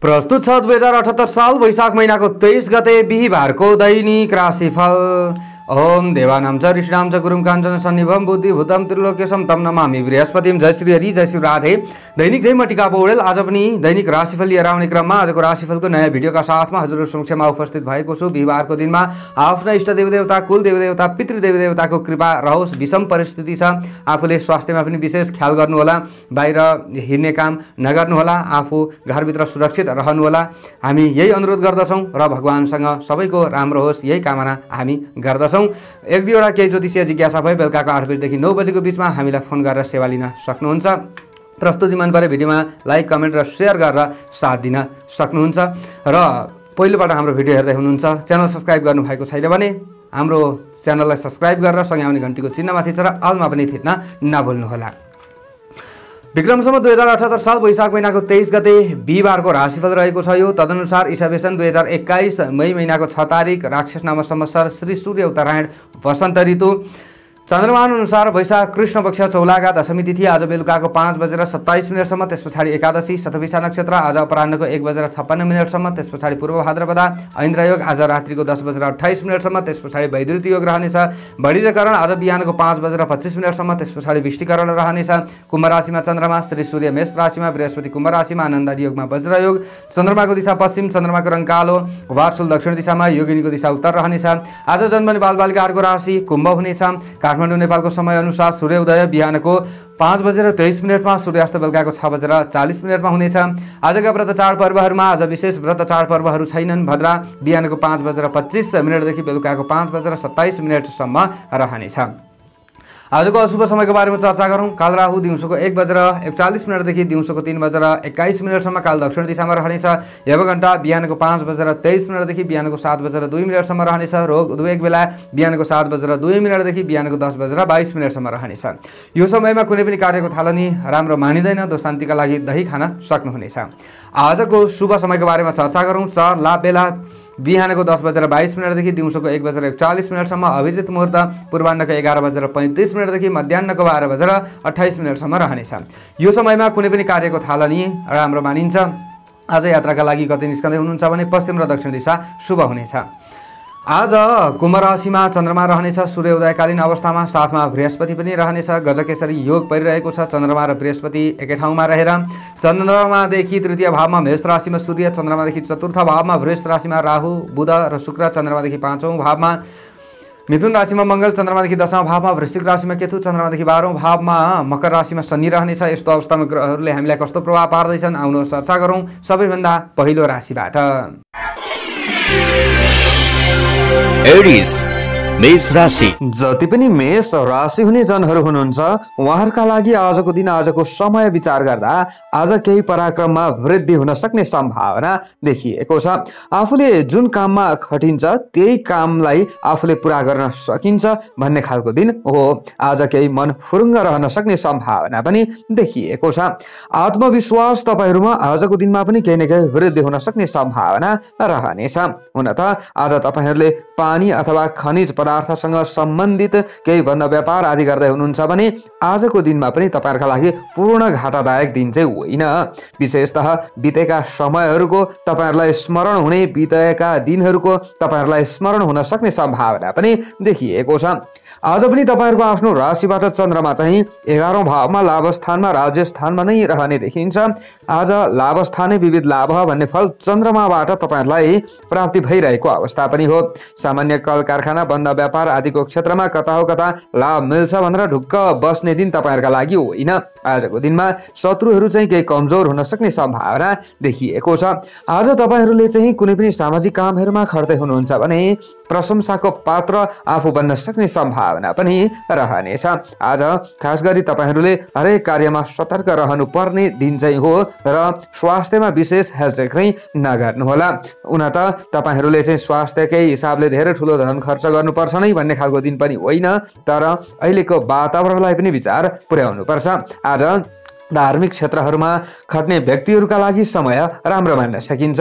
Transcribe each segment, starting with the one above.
प्रस्तुत छ 2078 साल वैशाख महिनाको 23 गते बिहीबारको दैनिक राशिफल। ओम देवानां च ऋषीणां च गुरुं काञ्चन सन्निभं बुद्धिभूतं त्रिलोकेशं तं नमामि बृहस्पतिं। जय श्री हरि, जय श्री राधे। दैनिक जय म टिका पौडेल आज पनि दैनिक राशिफल लिएर आउने क्रममा आजको राशिफलको नयाँ भिडियोका साथमा हजुरहरु समक्षमा उपस्थित भएको छु। बिहीबारको दिनमा आफ्ना इष्ट देवदेवता, कुल देवदेवता, पितृ देवदेवताको कृपा रहोस्। विषम परिस्थिति छ, आफूले स्वास्थ्यमा पनि विशेष ख्याल गर्नुहोला। बाहिर हिँड्ने काम नगर्नुहोला, आफू घरभित्र सुरक्षित रहनुहोला। हामी यही अनुरोध गर्दछौँ र भगवानसँग सबैको राम्रो होस् यही कामना हामी गर्दछौँ। एक दुईवटा केही ज्योतिषीय जिज्ञासा भए बेलुकाको 8 बजेदेखि 9 बजेको बिचमा हामीलाई फोन गरेर सेवा लिन सक्नुहुन्छ। प्रस्तुति मन परे भिडियोमा लाइक, कमेन्ट र सेयर गरेर साथ दिन सक्नुहुन्छ। र पहिलोपल्ट हाम्रो भिडियो हेर्दै हुनुहुन्छ, च्यानल सब्स्क्राइब गर्नुभएको छैन भने हाम्रो च्यानललाई सब्स्क्राइब गरेर सँगै आउने घन्टीको चिन्हमा थिचेर अलमा पनि थिच्न नभुल्नुहोला। विक्रम सम्वत 2078 साल वैशाख महिनाको 23 गते बिहीबारको राशिफल रहेको छ। यो तदनुसार ईशावेशन 2021 मई महिनाको 6 तारिक राक्षस नाम संवत्सर श्री सूर्य उत्तरायण वसन्त ऋतु। चन्द्रमान अनुसार वैशाख कृष्ण पक्ष चौलागा दशमी तिथि आज बेलुकाको 5:27 त्यस पछाडि एकादशी शतभिषा नक्षत्र आज अपराह्नको 1:56 त्यस पछाडि पूर्व भाद्रपदा ऐन्द्र योग आज रात्रिको 10:28 त्यस पछाडि वैद्युत योग रहनेछ। बढीकरण आज बिहानको 5:25 त्यस पछाडि विष्टिकरण रहनेछ। कुम्भ राशिमा चन्द्रमा, श्री सूर्य मेष राशिमा, बृहस्पति कुम्भ राशिमा, आनन्दादि योगमा वज्र योग। चन्द्रमाको दिशा पश्चिम, चन्द्रमाको रङ कालो, वार्सुल दक्षिण दिशामा, योगिनीको दिशा उत्तर रहनेछ। आज जन्मने बालबालिकाहरूको राशि कुम्भ हुनेछ। काठमाडौँ नेपालको समय अनुसार सूर्योदय बिहानको 5:23 सूर्यास्त बेलुकाको 6:40 हुनेछ। आजका व्रत चाडपर्वहरूमा आज विशेष व्रत चाडपर्वहरू छैनन्। भद्रा बिहानको 5:25 देखि बेलुकाको 5:27 रहनेछ। आजको अशुभ समयको बारेमा चर्चा गरौँ। काल राहु दिउँसोको 1:41 देखि दिउँसोको 3:21 काल दक्षिण दिशामा रहनेछ। यमघण्टा बिहानको 5:23 देखि बिहानको 7:02 रहनेछ। रोग दुवेक बेला बिहानको 7:02 देखि बिहानको 10:22 रहनेछ। यो समयमा कुनै पनि कार्यको थालनी राम्रो मानिँदैन। दोशान्तिका लागि दही खान सक्नुहुनेछ। आजको शुभ समयको बारेमा चर्चा गरौँ। चर लाभ बेला बिहानको 10:22 देखि दिउँसोको 1:41 अभिजित मुहुर्त पूर्वाह्नको 11:35 देखि मध्याह्नको 12:28 रहनेछ। यो समयमा कुनै पनि कार्यको थालनी राम्रो मानिन्छ। आज यात्राका लागि कतै निस्कँदै हुनुहुन्छ भने पश्चिम र दक्षिण दिशा शुभ हुनेछ। आज कुम्भ राशिमा चन्द्रमा रहनेछ सूर्योदयकालीन अवस्थामा, साथमा बृहस्पति पनि रहनेछ। गजकेसरी योग परिरहेको छ। चन्द्रमा र बृहस्पति एकै ठाउँमा रहेर चन्द्रमादेखि तृतीय भावमा मेष राशिमा सूर्य, चन्द्रमादेखि चतुर्थ भावमा वृष राशिमा राहु, बुध र शुक्र, चन्द्रमादेखि 5औं भावमा मिथुन राशिमा मङ्गल, चन्द्रमादेखि 10औं भावमा वृश्चिक राशिमा केतु, चन्द्रमादेखि 12औं भावमा मकर राशिमा शनि रहनेछ। यस्तो अवस्थामा ग्रहहरूले हामीलाई कस्तो प्रभाव पार्दैछन् आउनुहोस् चर्चा गरौँ। सबैभन्दा पहिलो राशिबाट एरिस मेष राशि। जति पनि मेष राशि हुने जनहरू हुनुहुन्छ उहाँहरूका लागि आजको दिन, आजको समय विचार गर्दा आज केही पराक्रममा वृद्धि हुन सक्ने सम्भावना देखिएको छ। आफूले जुन काममा खटिन्छ त्यही कामलाई आफूले पुरा गर्न सकिन्छ भन्ने खालको दिन हो। आज केही मन फुरुङ्ग रहन सक्ने सम्भावना पनि देखिएको छ। आत्मविश्वास तपाईहरूमा आजको दिनमा पनि केही न केही वृद्धि हुन सक्ने सम्भावना रहनेछ। हुन त आज तपाईहरूले पानी अथवा खनिज पदार्थसँग सम्बन्धित केही भन्दा व्यापार आदि गर्दै हुनुहुन्छ भने आजको दिनमा पनि तपाईहरुका लागि पूर्ण घाटादायक दिन चाहिँ होइन। विशेषतः बितेका समयहरूको तपाईहरुलाई स्मरण हुने, बितेका दिनहरूको तपाईहरुलाई स्मरण हुन सक्ने सम्भावना पनि देखिएको छ। आज पनि तपाईहरुको आफ्नो राशिबाट चन्द्रमा चाहिँ 11औं भावमा लाभस्थानमा, राज्यस्थानमा नै रहने देखिन्छ। आज लाभस्थानै विविध लाभ भन्ने फल चन्द्रमाबाट तपाईहरुलाई प्राप्ति भइरहेको अवस्था पनि हो। सामान्य कल कारखाना, बन्द व्यापार आदिको क्षेत्रमा कता हो कता लाभ मिल्छ भनेर ढुक्क बस्ने दिन तपाईहरुका लागि होइन। आजको दिनमा शत्रुहरू चाहिँ केही कमजोर हुन सक्ने सम्भावना देखिएको छ। आज तपाईहरुले चाहिँ कुनै पनि सामाजिक कामहरुमा खट्दै हुनुहुन्छ भने प्रशंसाको पात्र आफू बन्न सक्ने सम्भावना पनि रहनेछ। आज खास गरी तपाईहरुले हरेक कार्यमा सतर्क रहनु पर्ने दिन चाहिँ हो र स्वास्थ्यमा विशेष हेरचेक नगर्नुहोला। हुन त तपाईहरुले चाहिँ स्वास्थ्यकै हिसाबले धेरै ठुलो धन खर्च गर्नुपर्छ नै भन्ने खालको दिन पनि होइन, तर अहिलेको वातावरणलाई पनि विचार पुर्याउनु पर्छ। आज धार्मिक क्षेत्रहरूमा खट्ने व्यक्तिहरूका लागि समय राम्रो मान्न सकिन्छ।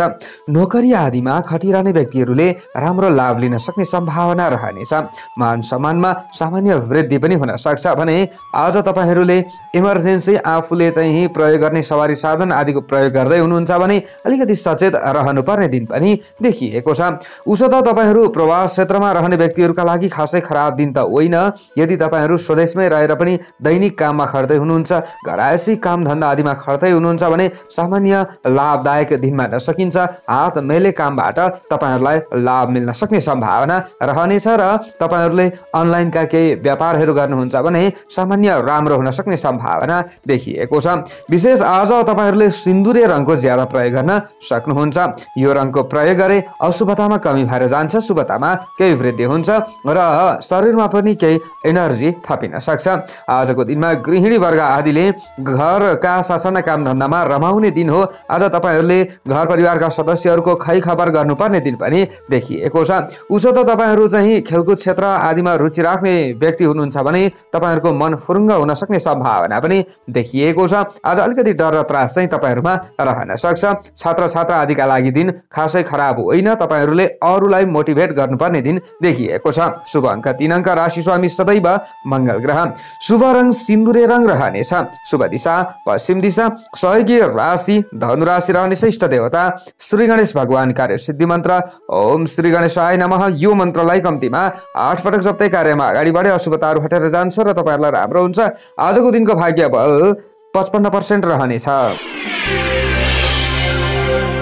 नोकरी आदिमा खटिरहने व्यक्तिहरूले राम्रो लाभ लिन सक्ने सम्भावना रहनेछ। मान सम्मानमा सामान्य वृद्धि पनि हुन सक्छ भने आज तपाईँहरूले इमर्जेन्सी आफूले चाहिँ प्रयोग गर्ने सवारी साधन आदिको प्रयोग गर्दै हुनुहुन्छ भने अलिकति सचेत रहनुपर्ने दिन पनि देखिएको छ। उसो त तपाईँहरू प्रवास क्षेत्रमा रहने व्यक्तिहरूका लागि खासै खराब दिन त होइन। यदि तपाईँहरू स्वदेशमै रहेर पनि दैनिक काममा खट्दै हुनुहुन्छ, घरायसी काम धन्दा आदिमा खट्दै हुनुहुन्छ भने सामान्य लाभदायक दिन मान्न सकिन्छ। हात मेले कामबाट तपाईँहरूलाई लाभ मिल्न सक्ने सम्भावना रहनेछ र तपाईँहरूले अनलाइनका केही व्यापारहरू गर्नुहुन्छ भने सामान्य राम्रो हुन सक्ने सम्भावना देखिएको छ। विशेष आज तपाईँहरूले सिन्दुरे रङको ज्यादा प्रयोग गर्न सक्नुहुन्छ। यो रङको प्रयोग गरे अशुभतामा कमी भएर जान्छ, शुभतामा केही वृद्धि हुन्छ र शरीरमा पनि केही एनर्जी थपिन सक्छ। आजको दिनमा गृहिणी वर्ग आदिले घरका सासाना काम धन्दामा रमाउने दिन हो। आज तपाईँहरूले घर परिवारका सदस्यहरूको खै खबर गर्नुपर्ने दिन पनि देखिएको छ। उसो त तपाईँहरू चाहिँ खेलकुद क्षेत्र आदिमा रुचि राख्ने व्यक्ति हुनुहुन्छ भने तपाईँहरूको मन फुरुङ्ग हुन सक्ने सम्भावना पनि देखिएको छ। आज अलिकति डर र त्रास चाहिँ तपाईँहरूमा रहन सक्छ। छात्र छात्रा आदिका लागि दिन खासै खराब होइन। तपाईँहरूले अरूलाई मोटिभेट गर्नुपर्ने दिन देखिएको छ। शुभ अङ्क 3 अङ्क, राशि स्वामी सदैव मङ्गल ग्रह, शुभ रङ सिन्दुरे रङ रहनेछ, शुभ दिशा पश्चिम दिशा, सहयोगी राशि धनु राशि रहनेछ, इष्ट देवता श्री गणेश भगवान, कार्य सिद्धि मन्त्र ओम श्री गणेशाय नमः। यो मन्त्रलाई कम्तीमा 8 पटक जप्दै कार्यमा अगाडि बढे अशुभताहरू हटेर जान्छ र तपाईँहरूलाई राम्रो हुन्छ। आजको दिनको भाग्य बल 55% रहनेछ।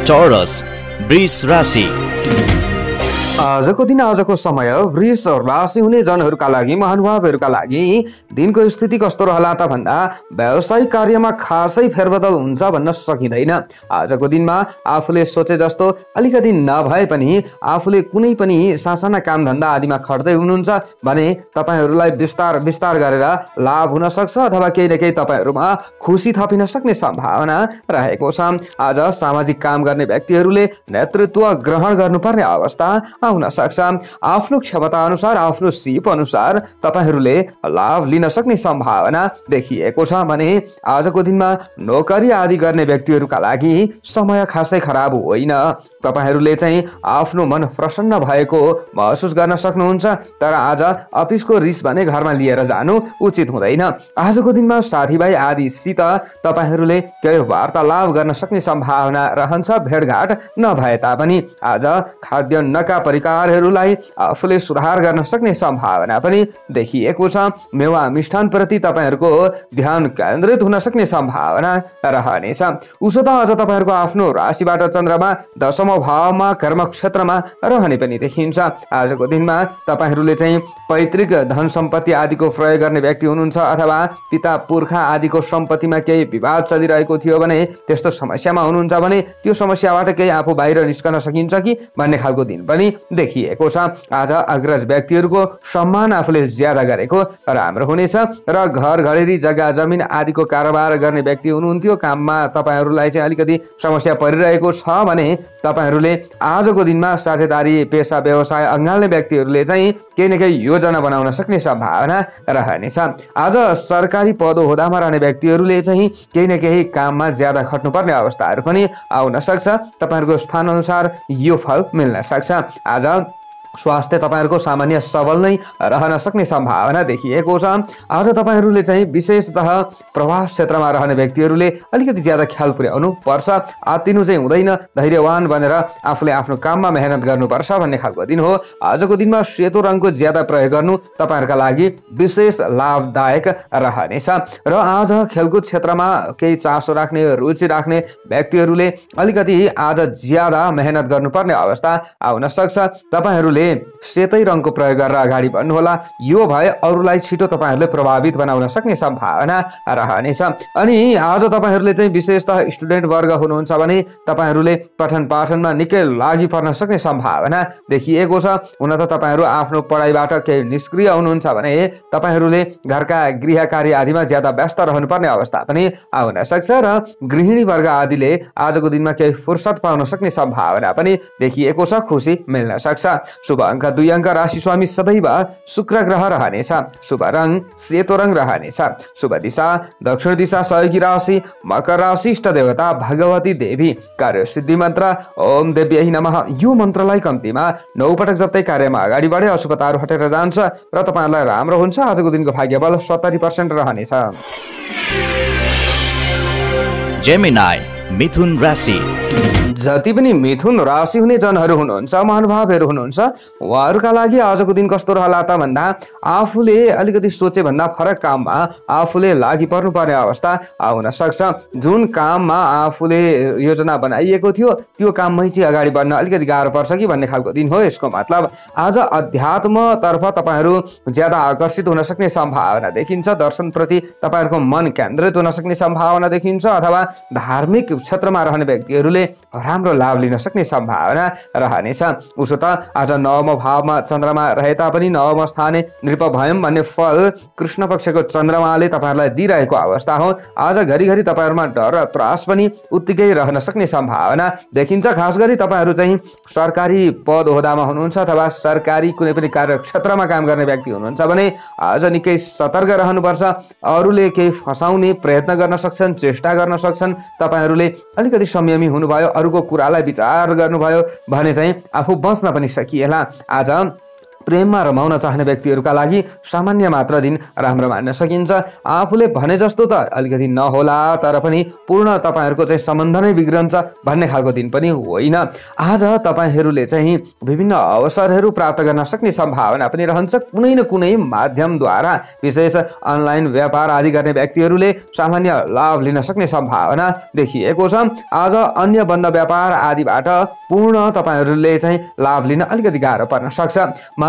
टोरस वृष राशि, आजको दिन आजको समय वृष राशि हुने जनहरूका लागि, महानुभावहरूका लागि दिनको स्थिति कस्तो रहला त भन्दा व्यावसायिक कार्यमा खासै फेरबदल हुन्छ भन्न सकिँदैन। आजको दिनमा आफूले सोचे जस्तो अलिकति नभए पनि आफूले कुनै पनि सासाना काम धन्दा आदिमा खट्दै हुनुहुन्छ भने तपाईँहरूलाई विस्तार गरेर लाभ हुन सक्छ अथवा केही न केही तपाईँहरूमा खुसी थपिन सक्ने सम्भावना रहेको छ। आज सामाजिक काम गर्ने व्यक्तिहरूले नेतृत्व ग्रहण गर्नुपर्ने अवस्था आउन सक्छ। आफ्नो क्षमता अनुसार, आफ्नो सिप अनुसार तपाईँहरूले लाभ लिन सक्ने सम्भावना देखिएको छ भने आजको दिनमा नोकरी आदि गर्ने व्यक्तिहरूका लागि समय खासै खराब होइन। तपाईँहरूले चाहिँ आफ्नो मन प्रसन्न भएको महसुस गर्न सक्नुहुन्छ। तर आज अफिसको रिस भने घरमा लिएर जानु उचित हुँदैन। आजको दिनमा साथीभाइ आदिसित तपाईँहरूले केही वार्तालाप गर्न सक्ने सम्भावना रहन्छ, भेटघाट नभए तापनि। आज खाद्यान्नका परिकारहरूलाई आफूले सुधार गर्न सक्ने सम्भावना पनि देखिएको छ। मेवा मिष्ठान प्रति तपाईँहरूको ध्यान केन्द्रित हुन सक्ने सम्भावना रहनेछ। उसो त आज तपाईँहरूको आफ्नो राशिबाट चन्द्रमा 10औं भावमा कर्म क्षेत्रमा रहने पनि देखिन्छ। आजको दिनमा तपाईँहरूले चाहिँ पैतृक धन सम्पत्ति आदिको प्रयोग गर्ने व्यक्ति हुनुहुन्छ अथवा पिता पुर्खा आदिको सम्पत्तिमा केही विवाद चलिरहेको थियो भने, त्यस्तो समस्यामा हुनुहुन्छ भने त्यो समस्याबाट केही आफू बाहिर निस्कन सकिन्छ कि भन्ने खालको दिन पनि देखिएको छ। आज अग्रज व्यक्तिहरूको सम्मान आफूले ज्यादा गरेको राम्रो हुनेछ र घर घरेरी जग्गा जमिन आदिको कारोबार गर्ने व्यक्ति हुनुहुन्थ्यो, काममा तपाईँहरूलाई चाहिँ अलिकति समस्या परिरहेको छ भने तपाईँहरूले आजको दिनमा साझेदारी पेसा व्यवसाय अँगाल्ने व्यक्तिहरूले चाहिँ केही न केही योजना बनाउन सक्ने सम्भावना रहनेछ। आज सरकारी पद ओहदामा रहने व्यक्तिहरूले चाहिँ केही न केही काममा ज्यादा खट्नुपर्ने अवस्थाहरू पनि आउन सक्छ। तपाईँहरूको स्थान अनुसार यो फल मिल्न सक्छ। आज स्वास्थ्य तपाईँहरूको सामान्य सबल नै रहन सक्ने सम्भावना देखिएको छ। आज तपाईँहरूले चाहिँ विशेषतः प्रवास क्षेत्रमा रहने व्यक्तिहरूले अलिकति ज्यादा ख्याल पुर्याउनु पर्छ। आत्तिनु चाहिँ हुँदैन, धैर्यवान बनेर आफूले आफ्नो काममा मेहनत गर्नुपर्छ भन्ने खालको दिन हो। आजको दिनमा सेतो रङको ज्यादा प्रयोग गर्नु तपाईँहरूका लागि विशेष लाभदायक रहनेछ र आज खेलकुद क्षेत्रमा केही चासो राख्ने, रुचि राख्ने व्यक्तिहरूले अलिकति आज ज्यादा मेहनत गर्नुपर्ने अवस्था आउन सक्छ। तपाईँहरूले सेतै रङको प्रयोग गरेर अगाडि बढ्नुहोला। यो भए अरूलाई छिटो तपाईँहरूले प्रभावित बनाउन सक्ने सम्भावना रहनेछ। अनि आज तपाईँहरूले चाहिँ विशेषतः स्टुडेन्ट वर्ग हुनुहुन्छ भने तपाईँहरूले पठन पाठनमा निकै लागि पर्न सक्ने सम्भावना देखिएको छ। हुन त तपाईँहरू आफ्नो पढाइबाट केही निष्क्रिय हुनुहुन्छ भने तपाईँहरूले घरका गृह कार्य आदिमा ज्यादा व्यस्त रहनुपर्ने अवस्था पनि आउन सक्छ र गृहिणी वर्ग आदिले आजको दिनमा केही फुर्सद पाउन सक्ने सम्भावना पनि देखिएको छ। खुसी मिल्न सक्छ। शुभ शुभ अङ्क 2 अङ्क, राशि स्वामी सदैव शुक्र ग्रह रहनेछ। शुभ रङ सेतो रङ रहनेछ। शुभ दिशा दक्षिण दिशा, सहयोगी राशि मकर राशि, इष्ट देवता भगवती देवी, कार्य सिद्धि मन्त्र ओम देव्यै नमः। यो मन्त्रलाई कम्तीमा 9 पटक जप्दै कार्यमा अगाडि बढे अशुभताहरू हटेर जान्छ र तपाईहरुलाई राम्रो हुन्छ। आजको दिनको भाग्यबल 70% रहनेछ। जेमिनाई मिथुन राशि। जति पनि मिथुन राशि हुने जनहरू हुनुहुन्छ, महानुभावहरू हुनुहुन्छ, उहाँहरूका लागि आजको दिन कस्तो रहला त भन्दा आफूले अलिकति सोचे भन्दा फरक काममा आफूले लागि पर्नुपर्ने अवस्था आउन सक्छ। जुन काममा आफूले योजना बनाइएको थियो त्यो काममै चाहिँ अगाडि बढ्न अलिकति गाह्रो पर्छ कि भन्ने खालको दिन हो। यसको मतलब आज अध्यात्मतर्फ तपाईहरू ज्यादा आकर्षित हुन सक्ने सम्भावना देखिन्छ। दर्शनप्रति तपाईहरूको मन केन्द्रित हुन सक्ने सम्भावना देखिन्छ अथवा धार्मिक क्षेत्रमा रहने व्यक्तिहरूले राम्रो लाभ लिन सक्ने सम्भावना रहनेछ। उसो त आज नवम भावमा चन्द्रमा रहे तापनि नवम स्थाने नृप भयम भन्ने फल कृष्ण पक्षको चन्द्रमाले तपाईहरुलाई दिइरहेको अवस्था हो। आज घरिघरि तपाईहरुमा डर र त्रास पनि उत्तिकै रहन सक्ने सम्भावना देखिन्छ। खास गरी तपाईहरु चाहिँ सरकारी पद ओहदामा हुनुहुन्छ अथवा सरकारी कुनै पनि कार्यक्षेत्रमा काम गर्ने व्यक्ति हुनुहुन्छ भने आज निकै सतर्क रहनुपर्छ। अरूले केही फसाउने प्रयत्न गर्न सक्छन्, चेष्टा गर्न सक्छन्। तपाईहरुले अलिकति संयमी हुनुभयो, अरूको कुरालाई विचार गर्नुभयो भने चाहिँ आफू बच्न पनि सकिएला। आज प्रेममा रमाउन चाहने व्यक्तिहरूका लागि सामान्य मात्र दिन राम्रो मान्न सकिन्छ। आफूले भने जस्तो त अलिकति नहोला तर पनि पूर्ण तपाईहरुको चाहिँ सम्बन्ध नै बिग्रन्छ भन्ने खालको दिन पनि होइन। आज तपाईहरुले चाहिँ विभिन्न अवसरहरू प्राप्त गर्न सक्ने सम्भावना पनि रहन्छ। कुनै न कुनै माध्यमद्वारा विशेष अनलाइन व्यापार आदि गर्ने व्यक्तिहरूले सामान्य लाभ लिन सक्ने सम्भावना देखिएको छ। आज अन्य बन्द व्यापार आदिबाट पूर्ण तपाईहरुले चाहिँ लाभ लिन अलिकति गाह्रो पर्न सक्छ।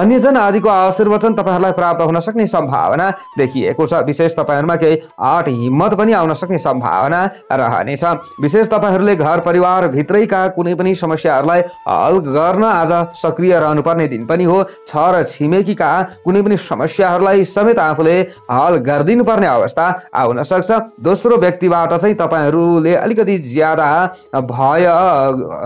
मान्यजन आदिको आशीर्वचन तपाईहरुलाई प्राप्त हुन सक्ने सम्भावना देखिएको छ। विशेष तपाईहरुमा केही आँट हिम्मत पनि आउन सक्ने सम्भावना रहनेछ। विशेष तपाईहरुले घर परिवार भित्रैका कुनै पनि समस्याहरूलाई हल गर्न आज सक्रिय रहनुपर्ने दिन पनि हो। छर छिमेकीका कुनै पनि समस्याहरूलाई समेत आफूले हल गरिदिनु पर्ने अवस्था आउन सक्छ। दोस्रो व्यक्तिबाट चाहिँ तपाईहरुले अलिकति ज्यादा भय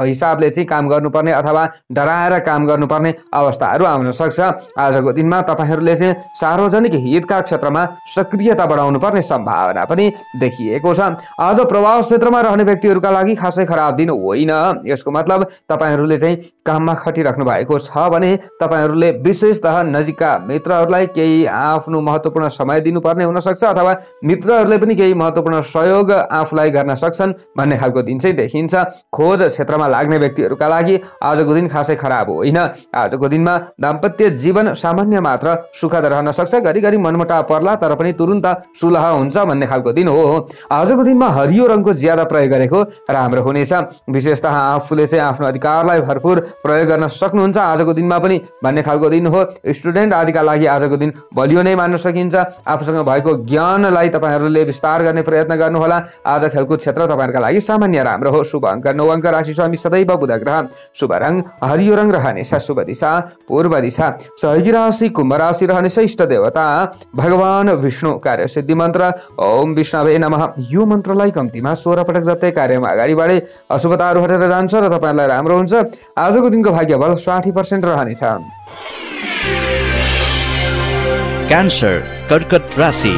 हिसाबले चाहिँ काम गर्नुपर्ने अथवा डराएर काम गर्नुपर्ने अवस्थाहरू आउन सक्छ। आजको दिनमा तपाईहरुले चाहिँ सार्वजनिक हितका क्षेत्रमा सक्रियता बढाउनु पर्ने सम्भावना पनि देखिएको छ। आज प्रवास क्षेत्रमा रहने व्यक्तिहरूका लागि खासै खराब दिन होइन। यसको मतलब तपाईहरुले चाहिँ काममा खटिराख्नु भएको छ भने तपाईहरुले विशेषतः नजिकका मित्रहरूलाई केही आफ्नो महत्त्वपूर्ण समय दिनुपर्ने हुन सक्छ अथवा मित्रहरूले पनि केही महत्त्वपूर्ण सहयोग आफूलाई गर्न सक्छन् भन्ने खालको दिन चाहिँ देखिन्छ। खोज क्षेत्रमा लाग्ने व्यक्तिहरूका लागि आजको दिन खासै खराब होइन। आजको दिनमा दाम्पत्य जीवन सामान्य मात्र सुखद रहन सक्छ। घरिघरि मनमुटाव पर्ला तर पनि तुरुन्त सुलह हुन्छ भन्ने खालको दिन हो। आजको दिनमा हरियो रङको ज्यादा प्रयोग गरेको राम्रो हुनेछ। विशेषतः आफूले चाहिँ आफ्नो अधिकारलाई भरपूर प्रयोग गर्न सक्नुहुन्छ आजको दिनमा पनि भन्ने खालको दिन हो। स्टुडेन्ट आदिका लागि आजको दिन बलियो नै मान्न सकिन्छ। आफूसँग भएको ज्ञानलाई तपाईहरुले विस्तार गर्ने प्रयत्न गर्नुहोला। आज खेलकुद क्षेत्र तपाईहरुका लागि सामान्य राम्रो हो। शुभ अङ्क 9 अङ्क, राशि स्वामी सदैव बुध ग्रह, शुभ रङ हरियो रङ रहनेछ। शुभ दिशा पूर्व दिशा, सहयोगी राशि कुम्भ राशि रहनेछ। इष्ट देवता भगवान विष्णु, कार्य सिद्धि मन्त्र ओम विष्णवे नमः। यो मन्त्रलाई कम्तीमा 16 पटक जप्दै कार्यमा अगाडि बढे अशुभताहरू हटेर जान्छ र तपाईहरुलाई राम्रो हुन्छ। आजको दिनको भाग्यबल 60% रहनेछ। क्यान्सर कर्कट राशि।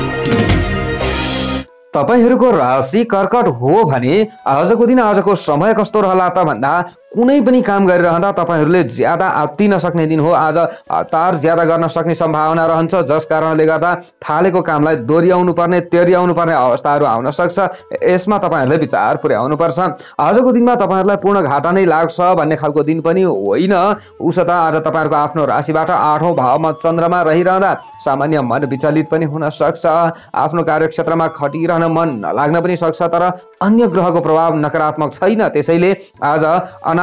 तपाईहरुको राशि कर्कट हो भने आजको दिन आजको समय कस्तो रहला त भन्दा कुनै पनि काम गरिरहँदा तपाईहरुले ज्यादा आत्तिन सक्ने दिन हो। आज हतार ज्यादा गर्न सक्ने सम्भावना रहन्छ जस कारणले गर्दा थालेको कामलाई दोहोर्याउनु पर्ने तेर्याउनु पर्ने अवस्थाहरू आउन सक्छ। यसमा तपाईहरुले विचार पुर्याउनु पर्छ। आजको दिनमा तपाईहरुलाई पूर्ण घाटा नै लाग्छ भन्ने खालको दिन पनि होइन। उसो त आज तपाईहरुको आफ्नो राशिबाट 8औं भावमा चन्द्रमा रहिरहँदा सामान्य मन विचलित पनि हुन सक्छ। आफ्नो कार्यक्षेत्रमा खटिरहन मन नलाग्न पनि सक्छ तर अन्य ग्रहको प्रभाव नकारात्मक छैन। त्यसैले आज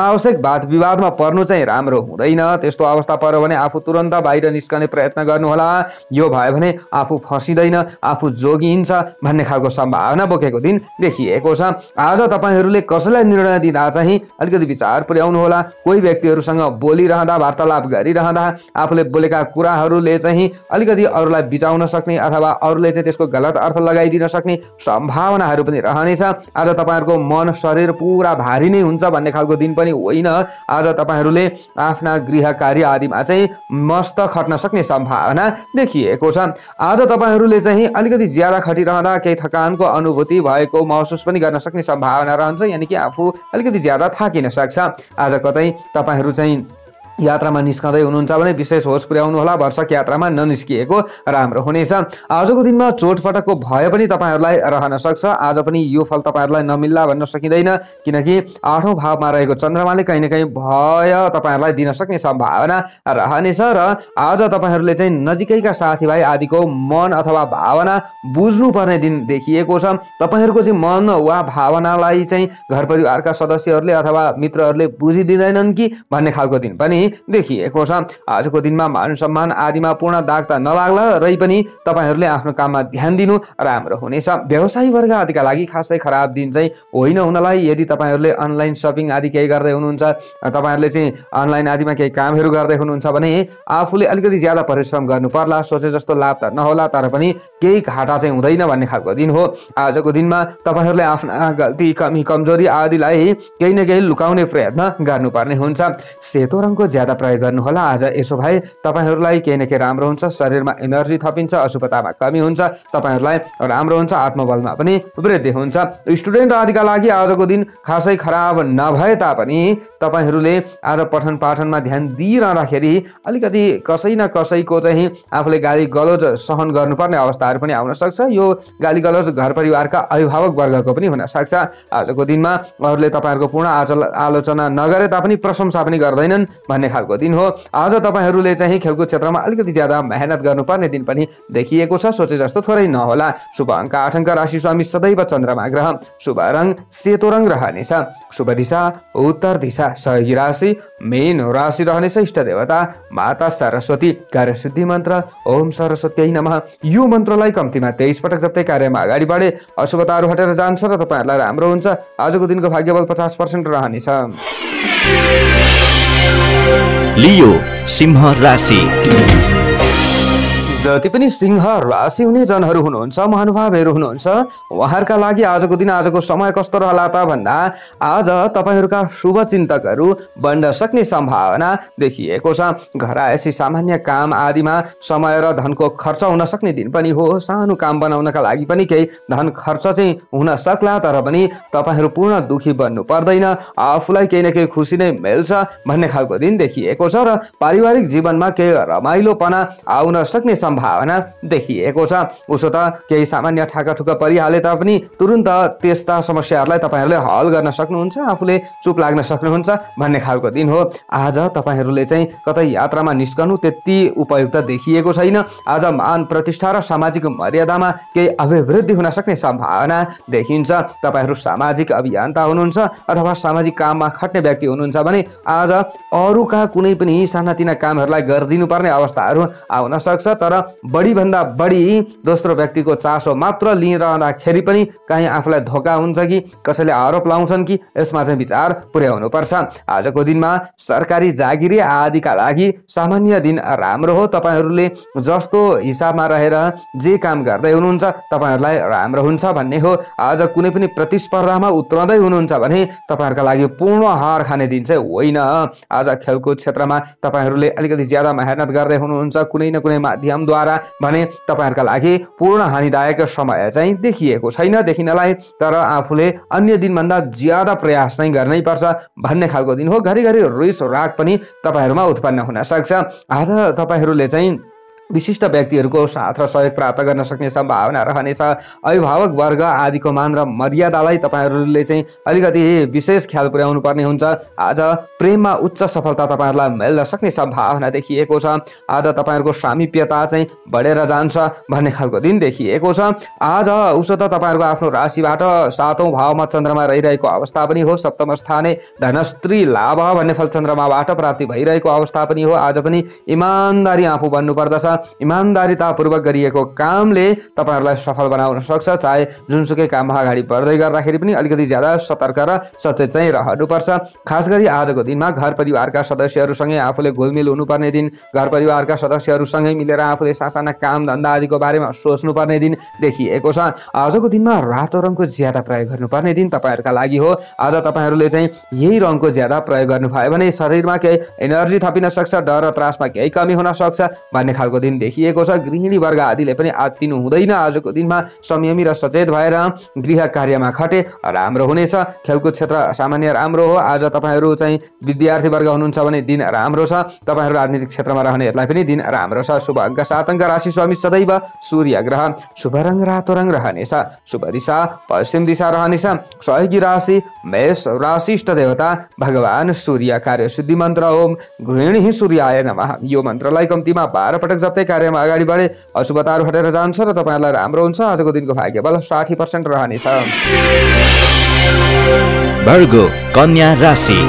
अनावश्यक वाद विवादमा पर्नु चाहिँ राम्रो हुँदैन। त्यस्तो अवस्था पर्यो भने आफू तुरन्त बाहिर निस्कने प्रयत्न गर्नुहोला। यो भयो भने आफू फसिँदैन, आफू जोगिन्छ भन्ने खालको सम्भावना बोकेको दिन देखिएको छ। आज तपाईहरुले कसैलाई निर्णय दिँदा चाहिँ अलिकति विचार पुर्याउनु होला। कोही व्यक्तिहरूसँग बोलिरहँदा वार्तालाप गरिरहँदा आफूले बोलेका कुराहरूले चाहिँ अलिकति अरूलाई बिचाउन सक्ने अथवा अरूले चाहिँ त्यसको गलत अर्थ लगाइदिन सक्ने सम्भावनाहरू पनि रहनेछ। आज तपाईहरुको मन शरीर पुरा भारी नै हुन्छ भन्ने खालको दिन पनि पनि होइन। आज तपाईहरूले आफ्ना गृह कार्य आदिमा चाहिँ मस्त खट्न सक्ने सम्भावना देखिएको छ। आज तपाईहरूले चाहिँ अलिकति ज्यादा खटिरहँदा केही थकानको अनुभूति भएको महसुस पनि गर्न सक्ने सम्भावना रहन्छ, यानि कि आफू अलिकति ज्यादा थाकिन सक्छ। आज कतै तपाईहरू चाहिँ यात्रामा निस्कँदै हुनुहुन्छ भने विशेष होस पुर्याउनु होला, भरसक यात्रामा ननिस्किएको राम्रो हुनेछ। आजको दिनमा चोटपटकको भय पनि तपाईहरूलाई रहन सक्छ। आज पनि यो फल तपाईहरूलाई नमिल्ला भन्न सकिँदैन, किनकि 8औं भावमा रहेको चन्द्रमाले कहीँ न कहीँ भय तपाईहरूलाई दिन सक्ने सम्भावना रहनेछ र आज तपाईहरूले चाहिँ नजिकैका साथीभाइ आदिको मन अथवा भावना बुझ्नुपर्ने दिन देखिएको छ। तपाईहरूको चाहिँ मन वा भावनालाई चाहिँ घर परिवारका सदस्यहरूले अथवा मित्रहरूले बुझिदिँदैनन् कि भन्ने खालको दिन पनि देखिएको छ। आजको दिनमा मान सम्मान आदिमा पूर्ण दाग त नलाग्ला रै पनि तपाईहरूले आफ्नो काममा ध्यान दिनु राम्रो हुनेछ। व्यवसायी वर्ग आदिका लागि खासै खराब दिन चाहिँ होइन हुनलाई। यदि तपाईहरूले अनलाइन सपिङ आदि केही गर्दै हुनुहुन्छ, तपाईहरूले चाहिँ अनलाइन आदिमा केही कामहरू गर्दै हुनुहुन्छ भने आफूले अलिकति ज्यादा परिश्रम गर्नु पर्ला। सोचे जस्तो लाभ त नहोला, तर पनि केही घाटा चाहिँ हुँदैन भन्ने खालको दिन हो। आजको दिनमा तपाईहरूले आफ्ना गल्ती कमी कमजोरी आदिलाई केही न केही लुकाउने प्रयत्न गर्नुपर्ने हुन्छ। सेतो रङको ज्यादा प्रयोग गर्नुहोला। आज यसो भए तपाईहरूलाई केही न केही राम्रो हुन्छ। शरीरमा एनर्जी थपिन्छ, अशुभतामा कमी हुन्छ, तपाईहरूलाई राम्रो हुन्छ, आत्मबलमा पनि वृद्धि हुन्छ। स्टुडेन्ट आदिका लागि आजको दिन खासै खराब नभए तापनि तपाईहरूले आज पठन पाठनमा ध्यान दिइरहँदाखेरि अलिकति कसै न कसैको चाहिँ आफूले गाली गलौज सहन गर्नुपर्ने अवस्थाहरू पनि आउन सक्छ। यो गाली गलौज घर परिवारका अभिभावक वर्गको पनि हुन सक्छ। आजको दिनमा अरूले तपाईँहरूको पूर्ण आलोचना नगरे तापनि प्रशंसा पनि गर्दैनन् भन्ने खालको दिन हो। आज तपाईहरूले चाहिँ खेलकुद क्षेत्रमा अलिकति ज्यादा मेहनत गर्नुपर्ने दिन पनि देखिएको छ। सोचे जस्तो थोरै नहोला। शुभ अङ्क 8 अङ्क, राशि स्वामी सदैव चन्द्रमा ग्रह, शुभ रङ सेतो रङ रहनेछ, शुभ दिशा उत्तर दिशा, सहयोगी राशि मीन राशि रहनेछ। इष्ट देवता माता सरस्वती, कार्यसिद्धि मन्त्र ओम सरस्वती नमः। यो मन्त्रलाई कम्तीमा 23 पटक जप्दै कार्यमा अगाडि बढे अशुभताहरू हटेर जान्छ र तपाईँहरूलाई राम्रो हुन्छ। आजको दिनको भाग्यबल 50% रहनेछ। लियो सिंह राशि। जति पनि सिंह राशि हुने जनहरू हुनुहुन्छ, महानुभावहरू हुनुहुन्छ, उहाँहरूका लागि आजको दिन आजको समय कस्तो रहला त भन्दा आज तपाईहरूका शुभ चिन्तकहरू बन्न सक्ने सम्भावना देखिएको छ। घर आएपछि सामान्य काम आदिमा समय र धनको खर्च हुन सक्ने दिन पनि हो। सानो काम बनाउनका लागि पनि केही धन खर्च चाहिँ हुन सक्ला, तर पनि तपाईहरू पूर्ण दुखी बन्नु पर्दैन। आफूलाई केही न केही खुसी नै मिल्छ भन्ने खालको दिन देखिएको छ र पारिवारिक जीवनमा केही रमाइलोपना आउन सक्ने सम्भावना देखिएको छ। उसो त केही सामान्य ठाकाठुका परिहाले तापनि तुरुन्त त्यस्ता समस्याहरूलाई तपाईहरूले हल गर्न सक्नुहुन्छ, आफूले चुप लाग्न सक्नुहुन्छ भन्ने खालको दिन हो। आज तपाईहरूले चाहिँ कतै यात्रामा निस्कनु त्यति उपयुक्त देखिएको छैन। आज मान प्रतिष्ठा र सामाजिक मर्यादामा केही अभिवृद्धि हुन सक्ने सम्भावना देखिन्छ। तपाईहरू सामाजिक अभियन्ता हुनुहुन्छ अथवा सामाजिक काममा खट्ने व्यक्ति हुनुहुन्छ भने आज अरूका कुनै पनि सानातिना कामहरूलाई गरिदिनुपर्ने अवस्थाहरू आउन सक्छ, तर बढी भन्दा बढी दोस्रो व्यक्तिको चासो मात्र लिइरहँदाखेरि पनि कहीँ आफूलाई धोका हुन्छ कि कसैले आरोप लाउँछन् कि यसमा चाहिँ विचार पुर्याउनु पर्छ। आजको दिनमा सरकारी जागिरी आदिका लागि सामान्य दिन राम्रो हो। तपाईहरूले जस्तो हिसाबमा रहेर जे काम गर्दै हुनुहुन्छ तपाईहरूलाई राम्रो हुन्छ भन्ने हो। आज कुनै पनि प्रतिस्पर्धामा उत्रँदै हुनुहुन्छ भने तपाईहरूका लागि पूर्ण हार खाने दिन चाहिँ होइन। आज खेलकुद क्षेत्रमा तपाईहरूले अलिकति ज्यादा मेहनत गर्दै हुनुहुन्छ कुनै न कुनै माध्यमद्वारा भने तपाईहरूका लागि पूर्ण हानिदायक समय चाहिँ देखिएको छैन देखिनलाई, तर आफूले अन्य दिनभन्दा ज्यादा प्रयास चाहिँ गर्नै पर्छ भन्ने खालको दिन हो। घरिघरि रिस राग पनि तपाईहरूमा उत्पन्न हुन सक्छ। आज तपाईहरूले चाहिँ विशिष्ट व्यक्तिहरूको साथ र सहयोग प्राप्त गर्न सक्ने सम्भावना रहनेछ। अभिभावक वर्ग आदिको मान र मर्यादालाई तपाईहरूले चाहिँ अलिकति विशेष ख्याल पुर्याउनु पर्ने हुन्छ। आज प्रेममा उच्च सफलता तपाईहरूलाई मिल्न सक्ने सम्भावना देखिएको छ। आज तपाईँहरूको सामिप्यता चाहिँ बढेर जान्छ भन्ने खालको दिन देखिएको छ। आज उसो त तपाईँहरूको आफ्नो राशिबाट 7औं भावमा चन्द्रमा रहिरहेको अवस्था पनि हो। सप्तम स्थाने धनस्त्री लाभ भन्ने फल चन्द्रमाबाट प्राप्ति भइरहेको अवस्था पनि हो। आज पनि इमानदारी आफू बन्नु पर्दछ। इमानदारीतापूर्वक गरिएको कामले तपाईहरुलाई सफल बनाउन सक्छ। चाहे जुनसुकै काममा अगाडि बढ्दै गर्दाखेरि पनि अलिकति ज्यादा सतर्क र सचेत चाहिँ रहनुपर्छ। खास गरी आजको दिनमा घर परिवारका सदस्यहरूसँगै आफूले घुलमिल हुनुपर्ने दिन, घर परिवारका सदस्यहरूसँगै मिलेर आफूले सासाना काम धन्दा आदिको बारेमा सोच्नुपर्ने दिन देखिएको छ। आजको दिनमा रातो रङको ज्यादा प्रयोग गर्नुपर्ने दिन तपाईहरुका लागि हो। आज तपाईहरुले चाहिँ यही रङको ज्यादा प्रयोग गर्नुभयो भने शरीरमा केही एनर्जी थपिन सक्छ, डर र त्रासमा केही कमी हुन सक्छ भन्ने खालको दिन देखिएको छ। गृहिणी वर्ग आदिले पनि आत्तिनु हुँदैन। आजको दिनमा संयमी र सचेत भएर गृह कार्यमा खटे राम्रो हुनेछ। खेलकुद क्षेत्र सामान्य राम्रो हो। आज तपाईहरु चाहिँ विद्यार्थी वर्ग हुनुहुन्छ भने दिन राम्रो छ। तपाईहरु राजनीतिक क्षेत्रमा रहनेहरूलाई पनि दिन राम्रो छ। शुभ अङ्क 7 अङ्क, राशि स्वामी सदैव सूर्य ग्रह, शुभ रङ रातो रङ रहनेछ, शुभ दिशा पश्चिम दिशा रहनेछ। सहयोगी राशि मेष राशि, इष्ट देवता भगवान सूर्य, कार्य सिद्धि मन्त्र ओम गृहिणी सूर्याय नमः। यो मन्त्रलाई कम्तीमा 12 पटक जप्दै कार्यमा अगाडि बढे अशुभताहरू हटेर जान्छ र तपाईहरुलाई राम्रो हुन्छ। आजको दिनको भाग्यबल 60% रहनेछ। भर्गो कन्या राशि।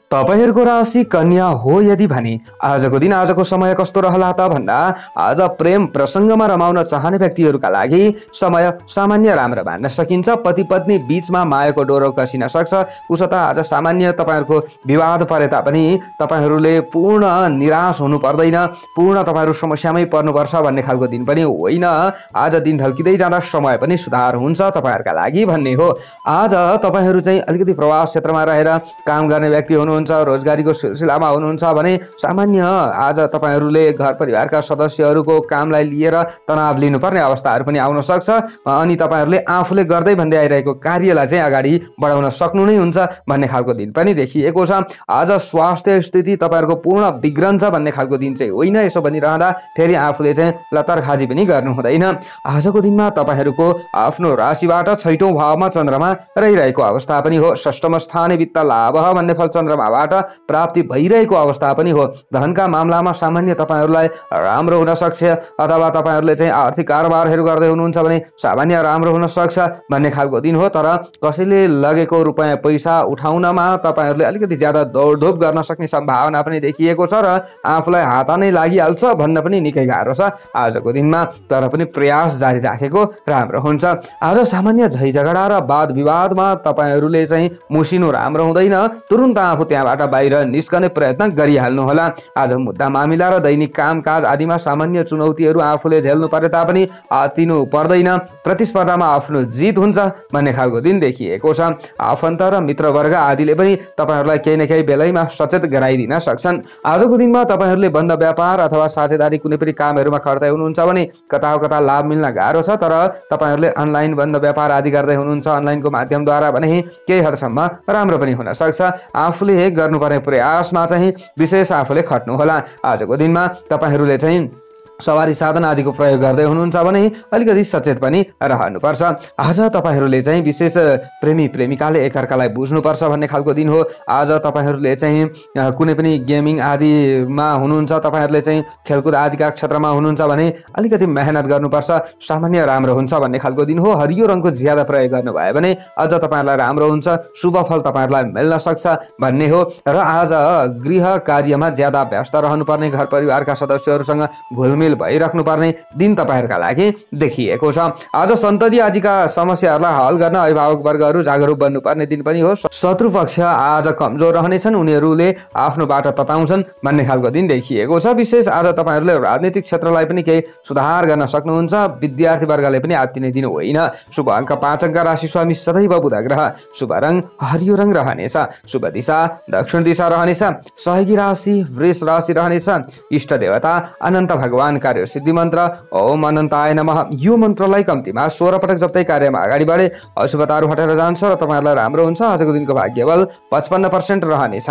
तपाईहरुको राशि कन्या हो यदि भने आजको दिन, आजको समय कस्तो रहला त भन्दा आज प्रेम प्रसङ्गमा रमाउन चाहने व्यक्तिहरूका लागि समय सामान्य राम्रो मान्न सकिन्छ। पति पत्नी बीचमा मायाको डोरो कसिन सक्छ। उसो त आज सामान्य तपाईहरुको विवाद परे तापनि तपाईहरुले पूर्ण निराश हुनु पर्दैन, पूर्ण तपाईहरु समस्यामै पर्नुपर्छ भन्ने खालको दिन पनि होइन। आज दिन ढल्किँदै जाँदा समय पनि सुधार हुन्छ तपाईहरुका लागि भन्ने हो। आज तपाईहरु चाहिँ अलिकति प्रवास क्षेत्रमा रहेर काम गर्ने व्यक्ति हुनुहुन्छ, रोजगारीको सिलसिलामा हुनुहुन्छ भने सामान्य आज तपाईहरुले घर परिवारका सदस्यहरूको कामलाई लिएर तनाव लिनुपर्ने अवस्थाहरू पनि आउन सक्छ। अनि तपाईहरुले आफूले गर्दै भन्दै आइरहेको कार्यलाई चाहिँ अगाडि बढाउन सक्नु नै हुन्छ भन्ने खालको दिन पनि देखिएको छ। आज स्वास्थ्य स्थिति तपाईहरुको पूर्ण बिग्रन्छ भन्ने खालको दिन चाहिँ होइन। यसो भनिरहँदा फेरि आफूले चाहिँ लतरखाजी पनि गर्नु हुँदैन। आजको दिनमा तपाईहरुको आफ्नो राशिबाट 6औं भावमा चन्द्रमा रहिरहेको अवस्था पनि हो। षष्ठम स्थाने वित्त लाभ भन्ने फल चन्द्रमा प्राप्ति भइरहेको अवस्था पनि हो। धनका मामलामा सामान्य तपाईहरुलाई राम्रो हुन सक्छ, अथवा तपाईहरुले चाहिँ आर्थिक कारोबारहरू गर्दै हुनुहुन्छ भने सामान्य राम्रो हुन सक्छ भन्ने खालको दिन हो। तर कसैले लगेको रुपैयाँ पैसा उठाउनमा तपाईहरुले अलिकति ज्यादा दौडधुप गर्न सक्ने सम्भावना पनि देखिएको छ र आफूलाई हात नै लागिहाल्छ भन्न पनि निकै गाह्रो छ आजको दिनमा। तर पनि प्रयास जारी राखेको राम्रो हुन्छ। आज सामान्य झैझगडा र वाद विवादमा तपाईहरुले चाहिँ मुसिनु राम्रो हुँदैन। तुरुन्त आफू त्यहाँबाट बाहिर निस्कने प्रयत्न गरिहाल्नु होला। आज मुद्दा मामिला र दैनिक कामकाज आदिमा सामान्य चुनौतीहरू आफूले झेल्नु परे तापनि आत्तिनु पर्दैन। प्रतिस्पर्धामा आफ्नो जित हुन्छ भन्ने खालको दिन देखिएको छ। आफन्त र मित्रवर्ग आदिले पनि तपाईहरुलाई केही न केही बेलैमा सचेत गराइदिन सक्छन्। आजको दिनमा तपाईहरुले बन्द व्यापार अथवा साझेदारी कुनै पनि कामहरूमा खट्दै हुनुहुन्छ भने कता कता लाभ मिल्न गाह्रो छ। तर तपाईहरुले अनलाइन बन्द व्यापार आदि गर्दै हुनुहुन्छ अनलाइनको माध्यमद्वारा भने केही हदसम्म राम्रो पनि हुन सक्छ। आफूले गर्नुपर्ने प्रयासमा चाहिँ विशेष आफूले खट्नु होला। आजको दिनमा तपाईहरुले चाहिँ सवारी साधन आदिको प्रयोग गर्दै हुनुहुन्छ भने अलिकति सचेत पनि रहनुपर्छ। आज तपाईहरुले चाहिँ विशेष प्रेमी प्रेमिकाले एकअर्कालाई बुझ्नुपर्छ भन्ने खालको दिन हो। आज तपाईहरुले चाहिँ कुनै पनि गेमिङ आदिमा हुनुहुन्छ, तपाईहरुले चाहिँ खेलकुद आदिका क्षेत्रमा हुनुहुन्छ भने अलिकति मेहनत गर्नुपर्छ, सामान्य राम्रो हुन्छ भन्ने खालको दिन हो। हरियो रङको ज्यादा प्रयोग गर्नुभयो भने अझ तपाईहरुलाई राम्रो हुन्छ, शुभ फल तपाईहरुलाई मिल्न सक्छ भन्ने हो। र आज गृह कार्यमा ज्यादा व्यस्त रहनुपर्ने, घर परिवारका सदस्यहरूसँग घुलमिल भइराख्नु पर्ने दिन तपाईहरुका लागि देखिएको छ। आज सन्तति आदिका समस्याहरूलाई हल गर्न अभिभावक वर्गहरू जागरुक बन्नुपर्ने दिन पनि हो। शत्रु पक्ष आज कमजोर रहनेछन्, उनीहरूले आफ्नो बाटो तताउँछन् भन्ने खालको दिन देखिएको छ। विशेष आज तपाईहरुले राजनीतिक क्षेत्रलाई पनि केही सुधार गर्न सक्नुहुन्छ। विद्यार्थी वर्गले पनि आत्तिने दिन होइन। शुभ अङ्क 5 अङ्क, राशि स्वामी सदैव बुध ग्रह, शुभ रङ हरियो रङ रहनेछ, शुभ दिशा दक्षिण दिशा रहनेछ, सहयोगी राशि वृष राशि रहनेछ, इष्ट देवता अनन्त भगवान, कार्य सिद्धि मन्त्र ओम अनन्ताय नमः। यो मन्त्रलाई कम्तीमा 16 पटक जप्दै कार्यमा अगाडि बढे अशुभताहरू हटेर जान्छ र तपाईहरुलाई राम्रो हुन्छ। आजको दिनको भाग्यबल 55% रहनेछ।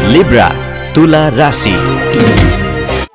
लिब्रा तुला राशि।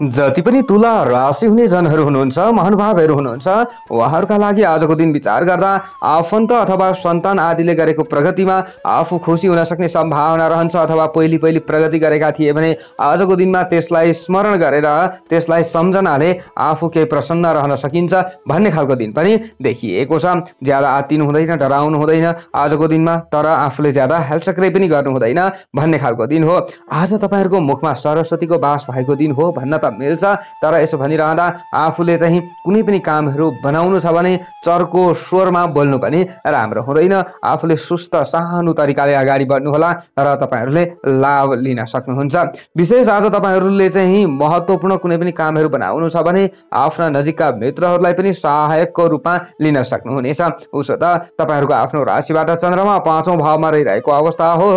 जति पनि तुला राशि हुने जनहरू हुनुहुन्छ, महानुभावहरू हुनुहुन्छ, उहाँहरूका लागि आजको दिन विचार गर्दा आफन्त अथवा सन्तान आदिले गरेको प्रगतिमा आफू खुसी हुन सक्ने सम्भावना रहन्छ, अथवा पहिले प्रगति गरेका थिए भने आजको दिनमा त्यसलाई स्मरण गरेर त्यसलाई सम्झनाले आफू केही प्रसन्न रहन सकिन्छ भन्ने खालको दिन पनि देखिएको छ। ज्यादा आत्तिनु हुँदैन, डराउनु हुँदैन आजको दिनमा, तर आफूले ज्यादा हेलचक्रै पनि गर्नु हुँदैन भन्ने खालको दिन हो। आज तपाईँहरूको मुखमा सरस्वतीको वास भएको दिन हो भन्न त मिल्छ, तर यसो भनिरहँदा आफूले चाहिँ कुनै पनि कामहरू बनाउनु छ भने चर्को स्वरमा बोल्नु पनि राम्रो हुँदैन। आफूले सुस्त सानो तरिकाले अगाडि बढ्नुहोला र तपाईँहरूले लाभ लिन सक्नुहुन्छ। विशेष आज तपाईँहरूले चाहिँ महत्त्वपूर्ण कुनै पनि कामहरू बनाउनु छ भने आफ्ना नजिकका मित्रहरूलाई पनि सहायकको रूपमा लिन सक्नुहुनेछ। उसो त तपाईँहरूको आफ्नो राशिबाट चन्द्रमा 5औं भावमा रहिरहेको अवस्था हो।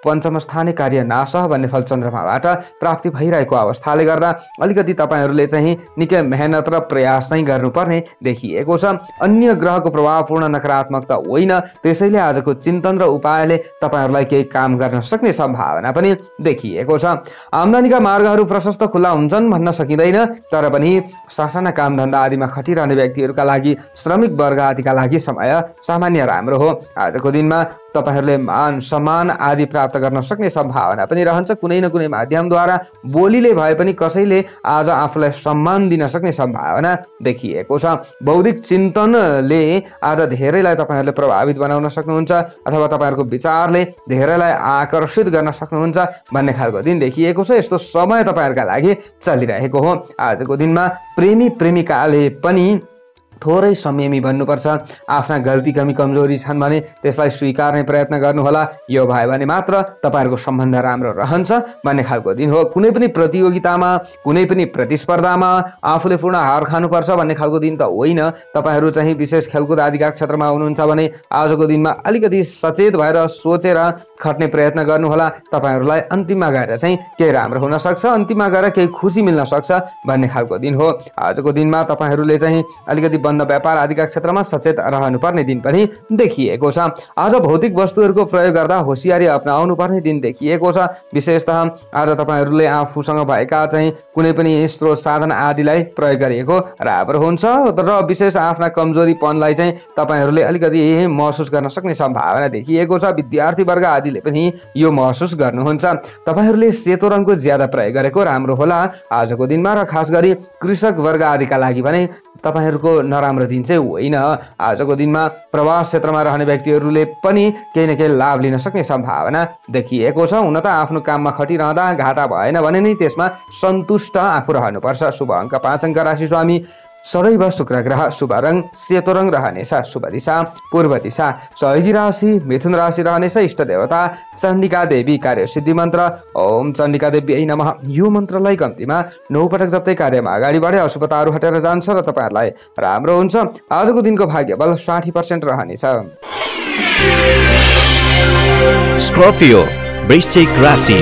पञ्चम स्थानीय कार्य नाश भन्ने फल चन्द्रमाबाट प्राप्ति भइरहेको अवस्थाले गर्दा अलिकति तपाईँहरूले चाहिँ निकै मेहनत र प्रयास चाहिँ गर्नुपर्ने देखिएको छ। अन्य ग्रहको प्रभावपूर्ण नकारात्मकता होइन, त्यसैले आजको चिन्तन र उपायले तपाईँहरूलाई केही काम गर्न सक्ने सम्भावना पनि देखिएको छ। आम्दानीका मार्गहरू प्रशस्त खुला हुन्छन् भन्न सकिँदैन, तर पनि सासाना कामधन्दा आदिमा खटिरहने व्यक्तिहरूका लागि, श्रमिक वर्ग आदिका लागि समय सामान्य राम्रो हो। आजको दिनमा तपाईँहरूले मान सम्मान आदि प्राप्त गर्न सक्ने सम्भावना पनि रहन्छ। कुनै न कुनै माध्यमद्वारा बोलीले भए पनि कसैले आज आफूलाई सम्मान दिन सक्ने सम्भावना देखिएको छ। बौद्धिक चिन्तनले आज धेरैलाई तपाईँहरूले प्रभावित बनाउन सक्नुहुन्छ, अथवा तपाईँहरूको विचारले धेरैलाई आकर्षित गर्न सक्नुहुन्छ भन्ने खालको दिन देखिएको छ। यस्तो समय तपाईँहरूका लागि चलिरहेको हो। आजको दिनमा प्रेमी प्रेमिकाले पनि थोरै संयमी बन्नुपर्छ। आफ्ना गल्ती कमी कमजोरी छन् भने त्यसलाई स्वीकार्ने प्रयत्न गर्नुहोला। यो भयो भने मात्र तपाईँहरूको सम्बन्ध राम्रो रहन्छ भन्ने खालको दिन हो। कुनै पनि प्रतियोगितामा, कुनै पनि प्रतिस्पर्धामा आफूले पूर्ण हार खानुपर्छ भन्ने खालको दिन त होइन। तपाईँहरू चाहिँ विशेष खेलकुद आदिका क्षेत्रमा हुनुहुन्छ भने आजको दिनमा अलिकति सचेत भएर सोचेर खट्ने प्रयत्न गर्नुहोला। तपाईँहरूलाई अन्तिममा गएर चाहिँ केही राम्रो हुन सक्छ, अन्तिममा गएर केही खुसी मिल्न सक्छ भन्ने खालको दिन हो। आजको दिनमा तपाईँहरूले चाहिँ अलिकति बन्द व्यापार आदिका क्षेत्रमा सचेत रहनुपर्ने दिन पनि देखिएको छ। आज भौतिक वस्तुहरूको प्रयोग गर्दा होसियारी अपनाउनु पर्ने दिन देखिएको छ। विशेषतः आज तपाईँहरूले आफूसँग भएका चाहिँ कुनै पनि स्रोत साधन आदिलाई प्रयोग गरिएको राम्रो हुन्छ, र विशेष आफ्ना कमजोरीपनलाई चाहिँ तपाईँहरूले अलिकति महसुस गर्न सक्ने सम्भावना देखिएको छ। विद्यार्थी वर्ग आदिले पनि यो महसुस गर्नुहुन्छ। तपाईँहरूले सेतो रङको ज्यादा प्रयोग गरेको राम्रो होला आजको दिनमा, र खास गरी कृषक वर्ग आदिका लागि भने तपाईँहरूको नराम्रो दिन चाहिँ होइन। आजको दिनमा प्रवास क्षेत्रमा रहने व्यक्तिहरूले पनि केही न केही लाभ लिन सक्ने सम्भावना देखिएको छ। हुन त आफ्नो काममा खटिरहँदा घाटा भएन भने नै त्यसमा सन्तुष्ट आफू रहनुपर्छ। शुभ अङ्क 5 अङ्क राशि स्वामी सदैव शुक्र ग्रह, शुभ रङ सेतो रङ रहनेछ, शुभ दिशा पूर्व दिशा, सहयोगी राशि मिथुन राशि रहनेछ, इष्ट देवता चण्डिका देवी, कार्य सिद्धि मन्त्र ओम चण्डिका देवी नमः। यो मन्त्रलाई कम्तीमा 9 पटक जप्दै कार्यमा अगाडि बढे अशुभताहरू हटेर जान्छ र तपाईँहरूलाई राम्रो हुन्छ। आजको दिनको भाग्यबल 60% रहनेछ। स्कर्पियो वृश्चिक राशि।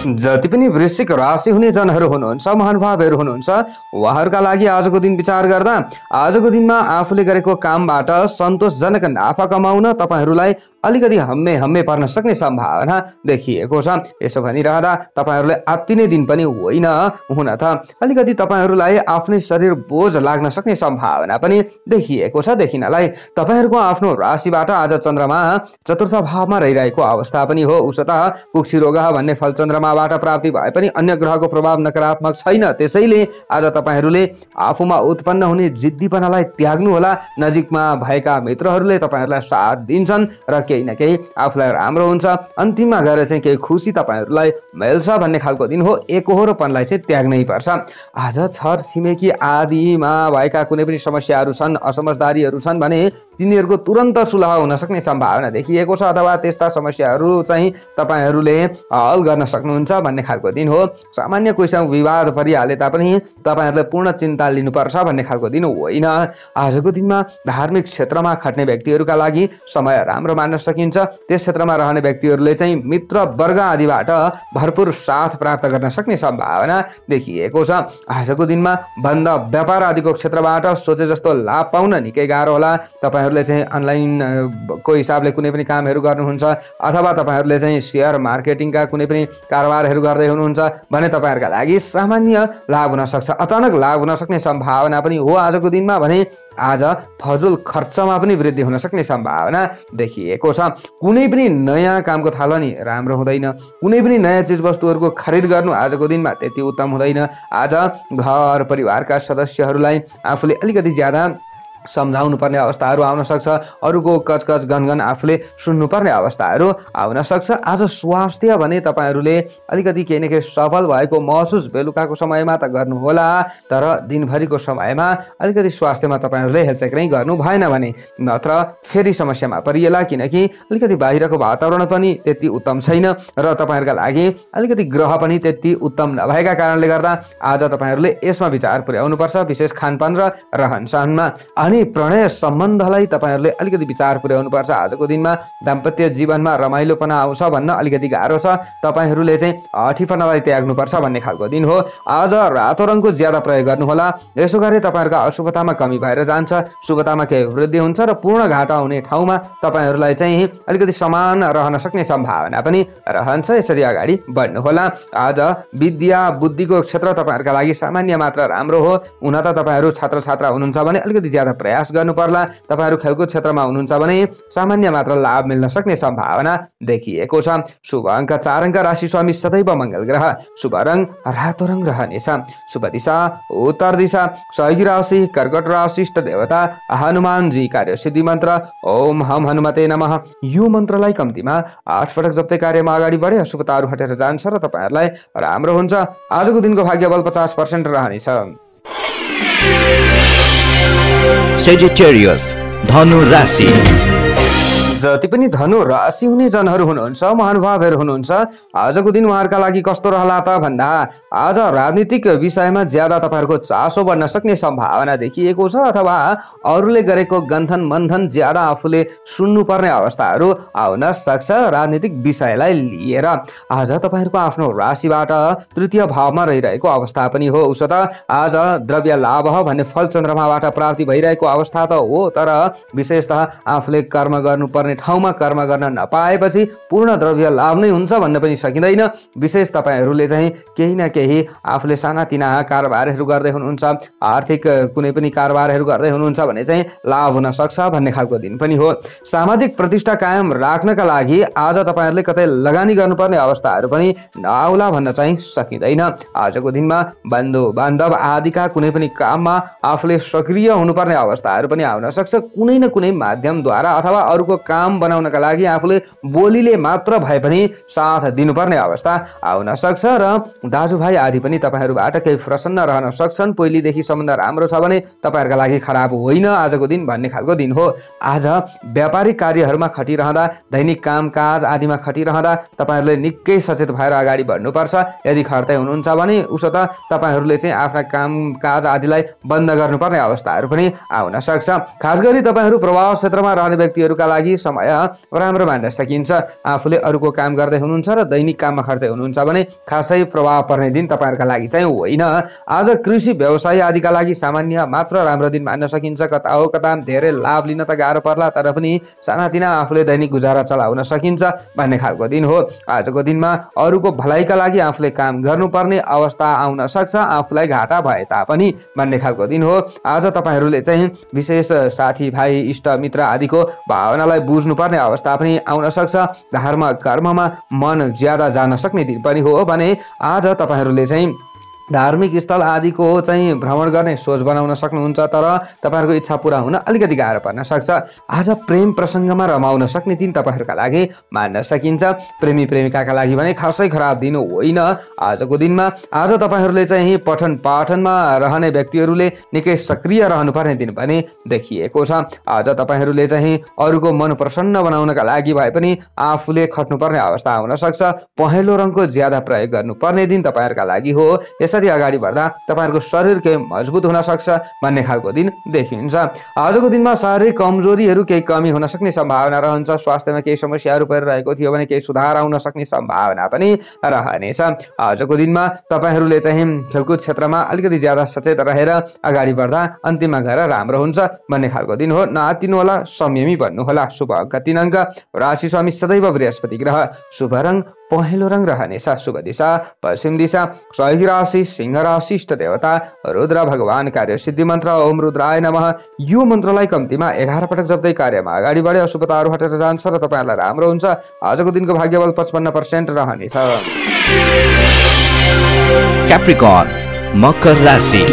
जति पनि वृश्चिक राशि हुने जनहरू हुनुहुन्छ, महानुभावहरू हुनुहुन्छ, उहाँहरूका लागि आजको दिन विचार गर्दा आजको दिनमा आफूले गरेको कामबाट सन्तोषजनक नाफा कमाउन तपाईँहरूलाई अलिकति हम्मे पर्न सक्ने सम्भावना देखिएको छ। यसो भनिरहँदा तपाईँहरूले आत्तिने दिन पनि होइन। हुन त अलिकति तपाईँहरूलाई आफ्नै शरीर बोझ लाग्न सक्ने सम्भावना पनि देखिएको छ। देखिनलाई तपाईँहरूको आफ्नो राशिबाट आज चन्द्रमा चतुर्थ भावमा रहिरहेको अवस्था पनि हो। उसो त पुक्षी रोग भन्ने फल चन्द्रमा प्राप्ति भए पनि अन्य ग्रहको प्रभाव नकारात्मक छैन। त्यसैले आज तपाईँहरूले आफूमा उत्पन्न हुने जिद्दीपनालाई त्याग्नु होला। नजिकमा भएका मित्रहरूले तपाईँहरूलाई साथ दिन्छन् र केही न केही आफूलाई राम्रो हुन्छ। अन्तिममा गएर चाहिँ केही खुसी तपाईँहरूलाई मिल्छ भन्ने खालको दिन हो। एकहोरोपनलाई चाहिँ त्याग्नै पर्छ। आज छर छिमेकी आदिमा भएका कुनै पनि समस्याहरू छन्, असमझदारीहरू छन् भने तिनीहरूको तुरन्त सुलह हुन सक्ने सम्भावना देखिएको छ, अथवा त्यस्ता समस्याहरू चाहिँ तपाईँहरूले हल गर्न सक्नुहुन्छ भन्ने खालको दिन हो। सामान्य कोहीसँग विवाद परिहाले तापनि तपाईँहरूले पूर्ण चिन्ता लिनुपर्छ भन्ने खालको दिन होइन। आजको दिनमा धार्मिक क्षेत्रमा खट्ने व्यक्तिहरूका लागि समय राम्रो मान्न सकिन्छ। त्यस क्षेत्रमा रहने व्यक्तिहरूले चाहिँ मित्र वर्ग आदिबाट भरपूर साथ प्राप्त गर्न सक्ने सम्भावना देखिएको छ। आजको दिनमा बन्द व्यापार आदिको क्षेत्रबाट सोचे जस्तो लाभ पाउन निकै गाह्रो होला। तपाईँहरूले चाहिँ अनलाइनको हिसाबले कुनै पनि कामहरू गर्नुहुन्छ, अथवा तपाईँहरूले चाहिँ सेयर मार्केटिङका कुनै पनि कारोबार कारोबारहरू गर्दै हुनुहुन्छ भने तपाईँहरूका लागि सामान्य लाभ हुन सक्छ, अचानक लाभ हुन सक्ने सम्भावना पनि हो आजको दिनमा। भने आज फजुल खर्चमा पनि वृद्धि हुन सक्ने सम्भावना देखिएको छ। कुनै पनि नयाँ कामको थालनी राम्रो हुँदैन, कुनै पनि नयाँ चिजवस्तुहरूको खरिद गर्नु आजको दिनमा त्यति उत्तम हुँदैन। आज घर परिवारका सदस्यहरूलाई आफूले अलिकति ज्यादा सम्झाउनु पर्ने अवस्थाहरू आउन सक्छ, अरूको कचकच गनगन आफूले सुन्नुपर्ने अवस्थाहरू आउन सक्छ। आज स्वास्थ्य भने तपाईँहरूले अलिकति केही न केही सफल भएको महसुस बेलुकाको समयमा त गर्नुहोला, तर दिनभरिको समयमा अलिकति स्वास्थ्यमा तपाईँहरूले हेलचेक नै गर्नु भएन भने नत्र फेरि समस्यामा परिएला, किनकि अलिकति बाहिरको वातावरण पनि त्यति उत्तम छैन र तपाईँहरूका लागि अलिकति ग्रह पनि त्यति उत्तम नभएका कारणले गर्दा आज तपाईँहरूले यसमा विचार पुर्याउनुपर्छ, विशेष खानपान र रहनसहनमा। अनि प्रणय सम्बन्धलाई तपाईँहरूले अलिकति विचार पुर्याउनुपर्छ। आजको दिनमा दाम्पत्य जीवनमा रमाइलोपना आउँछ भन्न अलिकति गाह्रो छ, तपाईँहरूले चाहिँ अठिपनालाई त्याग्नुपर्छ भन्ने खालको दिन हो। आज रातो रङको ज्यादा प्रयोग गर्नुहोला, यसो गरे तपाईँहरूका अशुभतामा कमी भएर जान्छ, शुभतामा केही वृद्धि हुन्छ र पूर्ण घाटा हुने ठाउँमा तपाईँहरूलाई चाहिँ अलिकति समान रहन सक्ने सम्भावना पनि रहन्छ। यसरी अगाडि बढ्नुहोला। आज विद्या बुद्धिको क्षेत्र तपाईँहरूका लागि सामान्य मात्र राम्रो हो। हुन त तपाईँहरू छात्र छात्रा हुनुहुन्छ भने अलिकति ज्यादा प्रयास गर्नु पर्ला, तपाईँहरू खेलकुद क्षेत्रमा हुनुहुन्छ भने सामान्य मात्र लाभ मिल्न सक्ने सम्भावना देखिएको छ। शुभ अङ्क 4 अङ्क, राशि स्वामी सदैव मङ्गल ग्रह, शुभ रङ रातो रङ रहनेछ, शुभ दिशा उत्तर दिशा, सहयोगी राशि कर्कट राशि, इष्ट देवता हनुमानजी, कार्य सिद्धि मन्त्र ओम हम हनुमते नमः। यो मन्त्रलाई कम्तीमा 8 पटक जप्दै कार्यमा अगाडि बढे अशुभताहरू हटेर जान्छ र तपाईँहरूलाई राम्रो हुन्छ। आजको दिनको भाग्य बल 50% रहनेछ। Sagittarius, धनु राशि। जति पनि धनु राशि हुने जनहरू हुनुहुन्छ, महानुभावहरू हुनुहुन्छ, आजको दिन उहाँहरूका लागि कस्तो रहला त भन्दा आज राजनीतिक विषयमा ज्यादा तपाईँहरूको चासो बढ्न सक्ने सम्भावना देखिएको छ, अथवा अरूले गरेको गन्थन मन्थन ज्यादा आफूले सुन्नुपर्ने अवस्थाहरू आउन सक्छ राजनीतिक विषयलाई लिएर। आज तपाईँहरूको आफ्नो राशिबाट तृतीय भावमा रहिरहेको अवस्था पनि हो। उसो त आज द्रव्य लाभ भन्ने फल चन्द्रमाबाट प्राप्ति भइरहेको अवस्था त हो, तर विशेषतः आफूले कर्म गर्नुपर्ने ठाउँमा कर्म गर्न नपाएपछि पूर्ण द्रव्य लाभ नै हुन्छ भन्न पनि सकिँदैन। विशेष तपाईँहरूले चाहिँ केही न केही आफूले सानातिना कारोबारहरू गर्दै हुनुहुन्छ, आर्थिक कुनै पनि कारोबारहरू गर्दै हुनुहुन्छ भने चाहिँ लाभ हुन सक्छ भन्ने खालको दिन पनि हो। सामाजिक प्रतिष्ठा कायम राख्नका लागि आज तपाईँहरूले कतै लगानी गर्नुपर्ने अवस्थाहरू पनि नआउला भन्न चाहिँ सकिँदैन। आजको दिनमा बन्धु बान्धव आदिका कुनै पनि काममा आफूले सक्रिय हुनुपर्ने अवस्थाहरू पनि आउन सक्छ। कुनै न कुनै माध्यमद्वारा अथवा अरूको काम बनाउनका लागि आफूले बोलीले मात्र भए पनि साथ दिनुपर्ने अवस्था आउन सक्छ र दाजुभाइ आदि पनि तपाईँहरूबाट केही प्रसन्न रहन सक्छन्। पहिलेदेखि सम्बन्ध राम्रो छ भने तपाईँहरूका लागि खराब होइन आजको दिन भन्ने खालको दिन हो। आज व्यापारिक कार्यहरूमा खटिरहँदा, दैनिक कामकाज आदिमा खटिरहँदा तपाईँहरूले निकै सचेत भएर अगाडि बढ्नुपर्छ। यदि खट्दै हुनुहुन्छ भने उसो त तपाईँहरूले चाहिँ आफ्ना कामकाज आदिलाई बन्द गर्नुपर्ने अवस्थाहरू पनि आउन सक्छ। खास गरी तपाईँहरू प्रभाव क्षेत्रमा रहने व्यक्तिहरूका लागि समय राम्रो मान्न सकिन्छ। आफूले अरूको काम गर्दै हुनुहुन्छ र दैनिक काममा खट्दै हुनुहुन्छ भने खासै प्रभाव पर्ने दिन तपाईँहरूका लागि चाहिँ होइन। आज कृषि व्यवसाय आदिका लागि सामान्य मात्र राम्रो दिन मान्न सकिन्छ। कता हो कता धेरै लाभ लिन त गाह्रो पर्ला, तर पनि सानातिना आफूले दैनिक गुजारा चलाउन सकिन्छ भन्ने खालको दिन हो। आजको दिनमा अरूको भलाइका लागि आफूले काम गर्नुपर्ने अवस्था आउन सक्छ, आफूलाई घाटा भए तापनि भन्ने खालको दिन हो। आज तपाईँहरूले चाहिँ विशेष साथीभाइ इष्ट मित्र आदिको भावनालाई बुझ्नुपर्ने अवस्था पनि आउन सक्छ। धर्म कर्ममा मन ज्यादा जान सक्ने दिन पनि हो भने आज तपाईँहरूले चाहिँ धार्मिक स्थल आदिको चाहिँ भ्रमण गर्ने सोच बनाउन सक्नुहुन्छ, तर तपाईँहरूको इच्छा पुरा हुन अलिकति गाह्रो पर्न सक्छ। आज प्रेम प्रसङ्गमा रमाउन सक्ने दिन तपाईँहरूका लागि मान्न सकिन्छ। प्रेमी प्रेमिकाका लागि भने खासै खराब दिन होइन आजको दिनमा। आज तपाईँहरूले चाहिँ पठन पाठनमा रहने व्यक्तिहरूले निकै सक्रिय रहनुपर्ने दिन पनि देखिएको छ। आज तपाईँहरूले चाहिँ अरूको मन प्रसन्न बनाउनका लागि भए पनि आफूले खट्नुपर्ने अवस्था आउन सक्छ। पहेँलो रङको ज्यादा प्रयोग गर्नुपर्ने दिन तपाईँहरूका लागि हो। यसरी अगाडि बढ्दा तपाईँहरूको शरीर केही मजबुत हुन सक्छ भन्ने खालको दिन देखिन्छ। आजको दिनमा शारीरिक कमजोरीहरू केही कमी हुन सक्ने सम्भावना रहन्छ। स्वास्थ्यमा केही समस्याहरू परिरहेको थियो भने केही सुधार आउन सक्ने सम्भावना पनि रहनेछ। आजको दिनमा तपाईँहरूले चाहिँ खेलकुद क्षेत्रमा अलिकति ज्यादा सचेत रहेर अगाडि बढ्दा अन्तिममा गएर राम्रो हुन्छ भन्ने खालको दिन हो। नआत्तिनु होला, संयमी बन्नु होला। शुभ अङ्क 3 अङ्क, राशि स्वामी सदैव बृहस्पति ग्रह, शुभ रङ पहेँलो रङ रहनेछ। शुभ दिशा पश्चिम दिशा। सहयोगी राशि सिंह राशि। इष्ट देवता रुद्र भगवान। कार्य सिद्धि मन्त्र ओम रुद्राय नमः। यो मन्त्रलाई कम्तीमा 11 पटक जप्दै कार्यमा अगाडि बढे अशुभताहरू हटेर जान्छ र तपाईँहरूलाई राम्रो हुन्छ। आजको दिनको भाग्यबल 55% रहनेछ। क्याप्रिकर्न मकर राशि।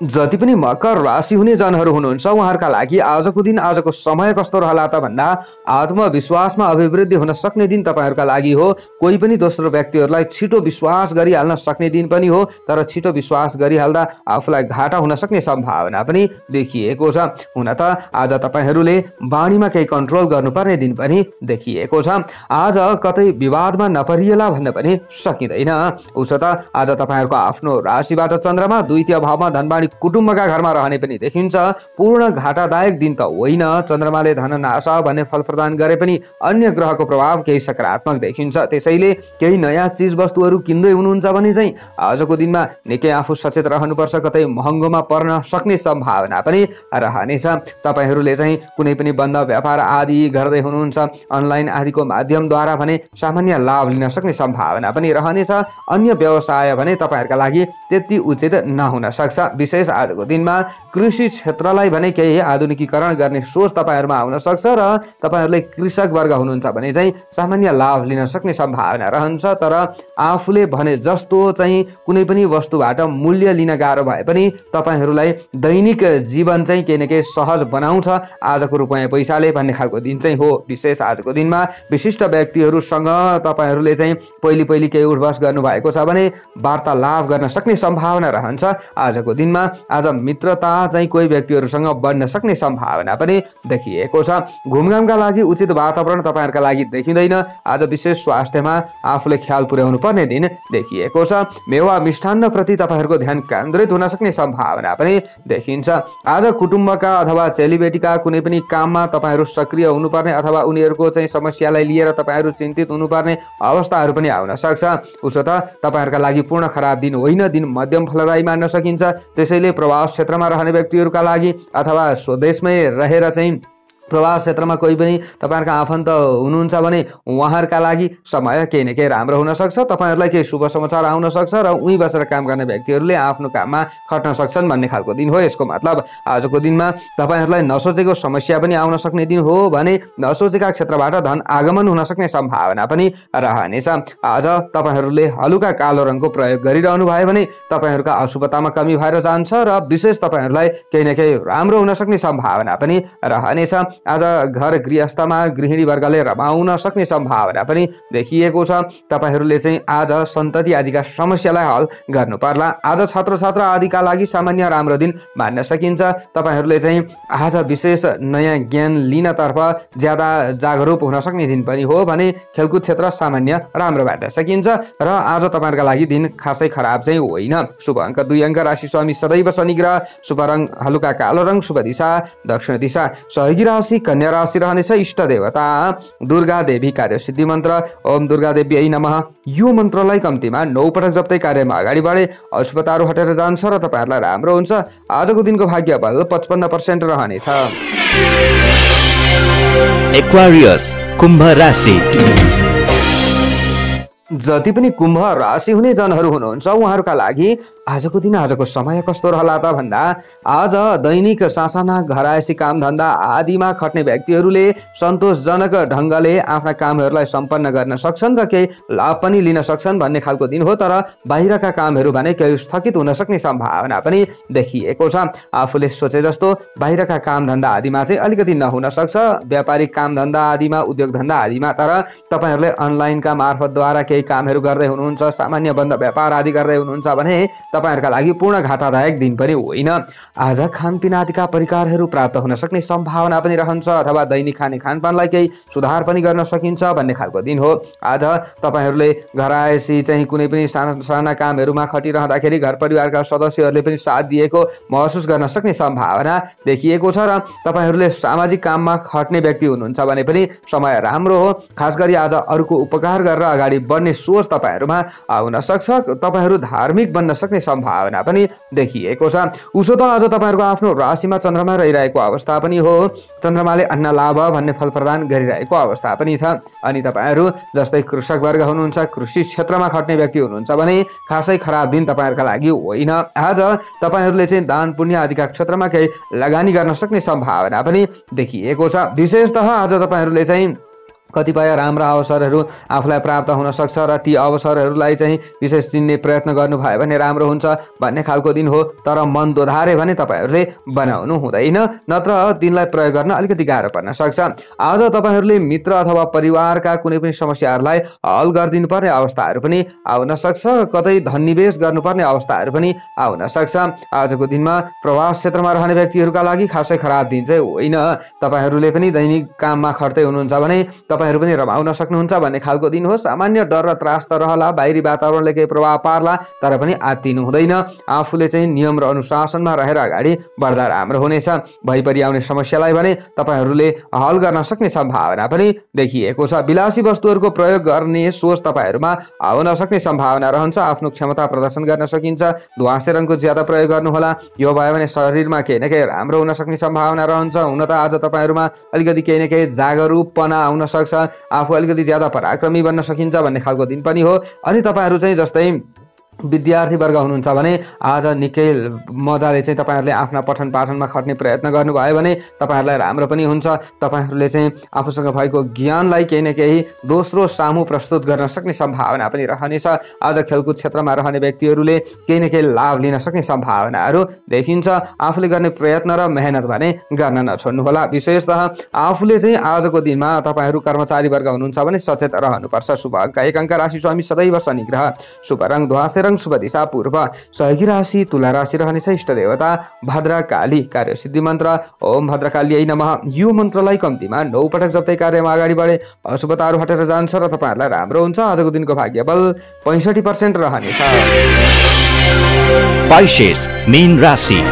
जति पनि मकर राशि हुने जनहरू हुनुहुन्छ उहाँहरूका लागि आजको दिन आजको समय कस्तो रहला त भन्दा आत्मविश्वासमा अभिवृद्धि हुन सक्ने दिन तपाईँहरूका लागि हो। कोही पनि दोस्रो व्यक्तिहरूलाई छिटो विश्वास गरिहाल्न सक्ने दिन पनि हो, तर छिटो विश्वास गरिहाल्दा आफूलाई घाटा हुन सक्ने सम्भावना पनि देखिएको छ। हुन त आज तपाईँहरूले बाणीमा केही कन्ट्रोल गर्नुपर्ने दिन पनि देखिएको छ। आज कतै विवादमा नपरिएला भन्न पनि सकिँदैन। उसो त आज तपाईँहरूको आफ्नो राशिबाट चन्द्रमा द्वितीय भावमा धनबाणी कुटुम्बका घरमा रहने पनि देखिन्छ। पूर्ण घाटादायक दिन त होइन। चन्द्रमाले धन नाश भन्ने फल प्रदान गरे पनि अन्य ग्रहको प्रभाव केही सकारात्मक देखिन्छ। त्यसैले केही नयाँ चिज वस्तुहरू किन्दै हुनुहुन्छ भने चाहिँ आजको दिनमा निकै आफू सचेत रहनुपर्छ। कतै महँगोमा पर्न सक्ने सम्भावना पनि रहनेछ। तपाईँहरूले चाहिँ कुनै पनि बन्द व्यापार आदि गर्दै हुनुहुन्छ अनलाइन आदिको माध्यमद्वारा भने सामान्य लाभ लिन सक्ने सम्भावना पनि रहनेछ। अन्य व्यवसाय भने तपाईँहरूका लागि त्यति उचित नहुन सक्छ। विशेष आजको दिनमा कृषि क्षेत्रलाई भने केही आधुनिकीकरण गर्ने सोच तपाईँहरूमा आउन सक्छ र तपाईँहरूले कृषक वर्ग हुनुहुन्छ भने चाहिँ सामान्य लाभ लिन सक्ने सम्भावना रहन्छ। तर आफूले भने जस्तो चाहिँ कुनै पनि वस्तुबाट मूल्य लिन गाह्रो भए पनि तपाईँहरूलाई दैनिक जीवन चाहिँ केही न केही सहज बनाउँछ आजको रुपैयाँ पैसाले भन्ने खालको दिन चाहिँ हो। विशेष आजको दिनमा विशिष्ट व्यक्तिहरूसँग तपाईँहरूले चाहिँ पहिले केही उठबस गर्नुभएको छ भने वार्तालाप गर्न सक्ने सम्भावना रहन्छ। आजको दिनमा आज मित्रता चाहिँ कोही व्यक्तिहरूसँग बढ्न सक्ने सम्भावना पनि देखिएको छ। घुमघामका लागि उचित वातावरण तपाईँहरूका लागि देखिँदैन। आज विशेष स्वास्थ्यमा आफूले ख्याल पुर्याउनु पर्ने दिन देखिएको छ। मेवा मिष्ठान्न प्रति तपाईँहरूको ध्यान केन्द्रित हुन सक्ने सम्भावना पनि देखिन्छ। आज कुटुम्बका अथवा चेलीबेटीका कुनै पनि काममा तपाईँहरू सक्रिय हुनुपर्ने अथवा उनीहरूको चाहिँ समस्यालाई लिएर तपाईँहरू चिन्तित हुनुपर्ने अवस्थाहरू पनि आउन सक्छ। उसो त तपाईँहरूका लागि पूर्ण खराब दिन होइन, दिन मध्यम फलदायी मान्न सकिन्छ। त्यसैले प्रवास क्षेत्रमा रहने व्यक्तिहरूका लागि अथवा स्वदेशमै रहेर चाहिँ प्रवास क्षेत्रमा कोही पनि तपाईँहरूका आफन्त हुनुहुन्छ भने उहाँहरूका लागि समय केही न केही राम्रो हुन सक्छ। तपाईँहरूलाई केही शुभ समाचार आउन सक्छ र उहीँ बसेर काम गर्ने व्यक्तिहरूले आफ्नो काममा खट्न सक्छन् भन्ने खालको दिन हो। यसको मतलब आजको दिनमा तपाईँहरूलाई नसोचेको समस्या पनि आउन सक्ने दिन हो भने नसोचेका क्षेत्रबाट धन आगमन हुन सक्ने सम्भावना पनि रहनेछ। आज तपाईँहरूले हलुका कालो रङको प्रयोग गरिरहनु भयो भने तपाईँहरूका अशुभतामा कमी भएर जान्छ र विशेष तपाईँहरूलाई केही न केही राम्रो हुन सक्ने सम्भावना पनि रहनेछ। आज घर गृहस्थमा गृहिणी वर्गले रमाउन सक्ने सम्भावना पनि देखिएको छ। तपाईँहरूले चाहिँ आज सन्तति आदिका समस्यालाई हल गर्नु पर्ला। आज छात्र छात्रा आदिका लागि सामान्य राम्रो दिन मान्न सकिन्छ। तपाईँहरूले चाहिँ आज विशेष नयाँ ज्ञान लिनतर्फ ज्यादा जागरुक हुन सक्ने दिन पनि हो भने खेलकुद क्षेत्र सामान्य राम्रो मान्न सकिन्छ र आज तपाईँहरूका लागि दिन खासै खराब चाहिँ होइन। शुभ अङ्क 2 अङ्क। राशि स्वामी सदैव शनि ग्रह। शुभ रङ हलुका कालो रङ। शुभ दिशा दक्षिण दिशा। सहयोगी राशि कन्या राशि रहनेछ। इष्ट देवता दुर्गा देवी। कार्य सिद्धि मन्त्र ओम दुर्गा देवी नमः। यो मन्त्रलाई कम्तीमा 9 पटक जप्दै कार्यमा अगाडि बढे अशुभताहरू हटेर जान्छ र तपाईँहरूलाई राम्रो हुन्छ। आजको दिनको भाग्य बल 55% रहनेछ। एक्वारियस कुम्भ राशि। जति पनि कुम्भ राशि हुने जनहरू हुनुहुन्छ उहाँहरूका लागि आजको दिन आजको समय कस्तो रहला त भन्दा आज दैनिक सासाना घरायसी काम धन्दा आदिमा खट्ने व्यक्तिहरूले सन्तोषजनक ढङ्गले आफ्ना कामहरूलाई सम्पन्न गर्न सक्छन् र केही लाभ पनि लिन सक्छन् भन्ने खालको दिन हो। तर बाहिरका कामहरू भने केही स्थगित हुन सक्ने सम्भावना पनि देखिएको छ। आफूले सोचे जस्तो बाहिरका काम धन्दा आदिमा चाहिँ अलिकति नहुन सक्छ, व्यापारिक काम धन्दा आदिमा, उद्योग धन्दा आदिमा। तर तपाईँहरूले अनलाइनका मार्फतद्वारा केही कामहरू गर्दै हुनुहुन्छ, सामान्य बन्द व्यापार आदि गर्दै हुनुहुन्छ भने तपाईँहरूका लागि पूर्ण घाटादायक दिन पनि होइन। आज खानपिन आदिका परिकारहरू प्राप्त हुन सक्ने सम्भावना पनि रहन्छ अथवा दैनिक खाने खानपानलाई केही सुधार पनि गर्न सकिन्छ भन्ने खालको दिन हो। आज तपाईँहरूले घर आएपछि चाहिँ कुनै पनि साना साना कामहरूमा खटिरहँदाखेरि घर परिवारका सदस्यहरूले पनि साथ दिएको महसुस गर्न सक्ने सम्भावना देखिएको छ र तपाईँहरूले सामाजिक काममा खट्ने व्यक्ति हुनुहुन्छ भने पनि समय राम्रो हो। खास गरी आज अरूको उपकार गरेर अगाडि बढ्ने गर्ने सोच तपाईहरुमा आउन सक्छ। तपाईहरु धार्मिक बन्न सक्ने सम्भावना पनि देखिएको छ। उसो त आज तपाईहरुको आफ्नो राशिमा चन्द्रमा रहिरहेको अवस्था पनि हो। चन्द्रमाले अन्न लाभ भन्ने फल प्रदान गरिरहेको अवस्था पनि छ। अनि तपाईहरु जस्तै कृषक वर्ग हुनुहुन्छ, कृषि क्षेत्रमा खट्ने व्यक्ति हुनुहुन्छ भने खासै खराब दिन तपाईहरुका लागि होइन। आज तपाईहरुले चाहिँ दान पुण्य आदिका क्षेत्रमा केही लगानी गर्न सक्ने सम्भावना पनि देखिएको छ। विशेषतः आज तपाईहरुले चाहिँ कतिपय राम्रा अवसरहरू आफूलाई प्राप्त हुन सक्छ र ती अवसरहरूलाई चाहिँ विशेष चिन्ने प्रयत्न गर्नुभयो भने राम्रो हुन्छ भन्ने खालको दिन हो। तर मन दोधारे भने तपाईहरुले बनाउनु हुँदैन, नत्र दिनलाई प्रयोग गर्न अलिकति गाह्रो पर्न सक्छ। आज तपाईहरुले मित्र अथवा परिवारका कुनै पनि समस्याहरूलाई हल गरिदिनु पर्ने अवस्थाहरू पनि आउन सक्छ। कतै धन निवेश गर्नुपर्ने अवस्थाहरू पनि आउन सक्छ। आजको दिनमा प्रवास क्षेत्रमा रहने व्यक्तिहरूका लागि खासै खराब दिन चाहिँ होइन। तपाईहरुले पनि दैनिक काममा खट्दै हुनुहुन्छ भने तपाईहरु पनि रमाउन सक्नुहुन्छ भन्ने खालको दिन हो। सामान्य डर र त्रास त रहला, बाहिरी वातावरणले केही प्रभाव पार्ला, तर पनि आत्तिनु हुँदैन। आफूले चाहिँ नियम र अनुशासनमा रहेर अगाडि बढ्दा राम्रो हुनेछ। भइपरि आउने समस्यालाई भने तपाईहरुले हल गर्न सक्ने सम्भावना पनि देखिएको छ। विलासी वस्तुहरूको प्रयोग गर्ने सोच तपाईहरुमा आउन सक्ने सम्भावना रहन्छ। आफ्नो क्षमता प्रदर्शन गर्न सकिन्छ। धुवासे रङको ज्यादा प्रयोग गर्नुहोला। यो भयो भने शरीरमा केही न केही राम्रो हुन सक्ने सम्भावना रहन्छ। हुन त आज तपाईहरुमा अलिकति केही न केही जागरुकपना आउन सक्छ। आफू अलिकति ज्यादा पराक्रमी बन्न सकिन्छ भन्ने खालको दिन पनि हो। अनि तपाईहरु चाहिँ जस्तै विद्यार्थी वर्ग हुनुहुन्छ भने आज निकै मजाले चाहिँ तपाईहरुले आफ्ना पठन पाठनमा खट्ने प्रयत्न गर्नुभयो भने तपाईहरुलाई राम्रो पनि हुन्छ। तपाईहरुले चाहिँ आफूसँग भएको ज्ञानलाई केही न केही दोस्रो सामु प्रस्तुत गर्न सक्ने सम्भावना पनि रहनेछ। आज खेलकुद क्षेत्रमा रहने व्यक्तिहरूले केही न केही लाभ लिन सक्ने सम्भावनाहरू देखिन्छ। आफूले गर्ने प्रयत्न र मेहनत भने गर्न नछोड्नुहोला। विशेषतः आफूले चाहिँ आजको दिनमा तपाईहरु कर्मचारी वर्ग हुनुहुन्छ भने सचेत रहनुपर्छ। शुभ अंक 1 अंक राशि स्वामी सदैव शनि ग्रह, शुभ रंग धुवासे, शुभ दिशा पूर्व, सहयोगी राशि तुला राशि रहनेछ। इष्ट देवता भद्रकाली, कार्य सिद्धि मन्त्र ओम भद्रकालीयै नमः। यो मन्त्रलाई कम्तीमा 9 पटक जप्दै कार्यमा अगाडि बढे अशुभताहरू हटेर जान्छ र तपाईहरुलाई राम्रो हुन्छ। आजको दिनको भाग्यबल 65% रहनेछ। पाइसेस मीन राशि।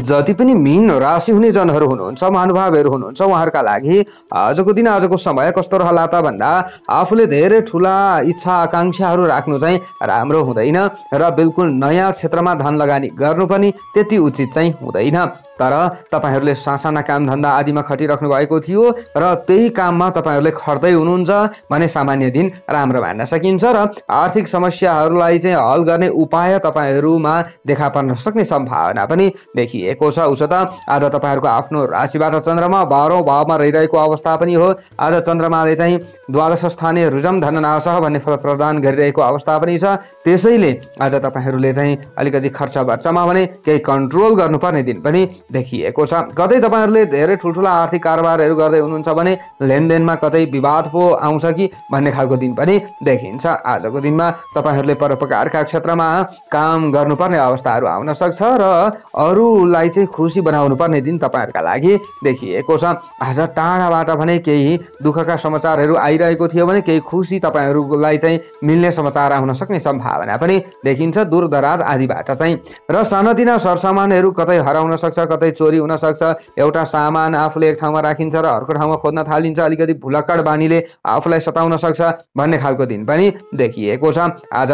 जति पनि मीन राशि हुने जनहरू हुनुहुन्छ, महानुभावहरू हुनुहुन्छ, उहाँहरूका लागि आजको दिन आजको समय कस्तो रहला त भन्दा आफूले धेरै ठुला इच्छा आकांक्षाहरू राख्नु चाहिँ राम्रो हुँदैन र बिल्कुल नयाँ क्षेत्रमा धन लगानी गर्नु पनि त्यति उचित चाहिँ हुँदैन। तर तपाईहरुले सासाना काम धन्दा आदिमा खटिराख्नु भएको थियो र त्यही काममा तपाईहरुले खट्दै हुनुहुन्छ भने सामान्य दिन राम्रो मान्न सकिन्छ र आर्थिक समस्याहरूलाई चाहिँ हल गर्ने उपाय तपाईहरुमा देखा पर्न सक्ने सम्भावना पनि देखिएको छ। उसो त आज तपाईहरुको आफ्नो राशिबाट चन्द्रमा 12औं भावमा रहिरहेको अवस्था पनि हो। आज चन्द्रमाले चाहिँ द्वादश स्थानीय रुजम धननाश भन्ने फल प्रदान गरिरहेको अवस्था पनि छ। त्यसैले आज तपाईहरुले चाहिँ अलिकति खर्च बर्चमा भने केही कन्ट्रोल गर्नुपर्ने दिन पनि देखिएको छ। कतै तपाईहरुले धेरै ठुलठुला आर्थिक कारोबारहरू गर्दै हुनुहुन्छ भने लेनदेनमा कतै विवाद पो आउँछ कि भन्ने खालको दिन पनि देखिन्छ। आजको दिनमा तपाईहरुले परोपकारका क्षेत्रमा काम गर्नुपर्ने अवस्थाहरू आउन सक्छ र अरूलाई चाहिँ खुसी बनाउनु पर्ने दिन तपाईहरुका लागि देखिएको छ। आज टाढाबाट भने केही दुःखका समाचारहरू आइरहेको थियो भने केही खुसी तपाईहरुलाई चाहिँ मिल्ने समाचार आउन सक्ने सम्भावना पनि देखिन्छ दूरदराज आदिबाट चाहिँ। र सानोतिना सरसामानहरू कतै हराउन सक्छ, कतै चोरी हुन सक्छ। एउटा सामान आफूले एक ठाउँमा राखिन्छ र अर्को ठाउँमा खोज्न थालिन्छ। अलिकति भुलक्कड बानीले आफूलाई सताउन सक्छ भन्ने खालको दिन पनि देखिएको छ। आज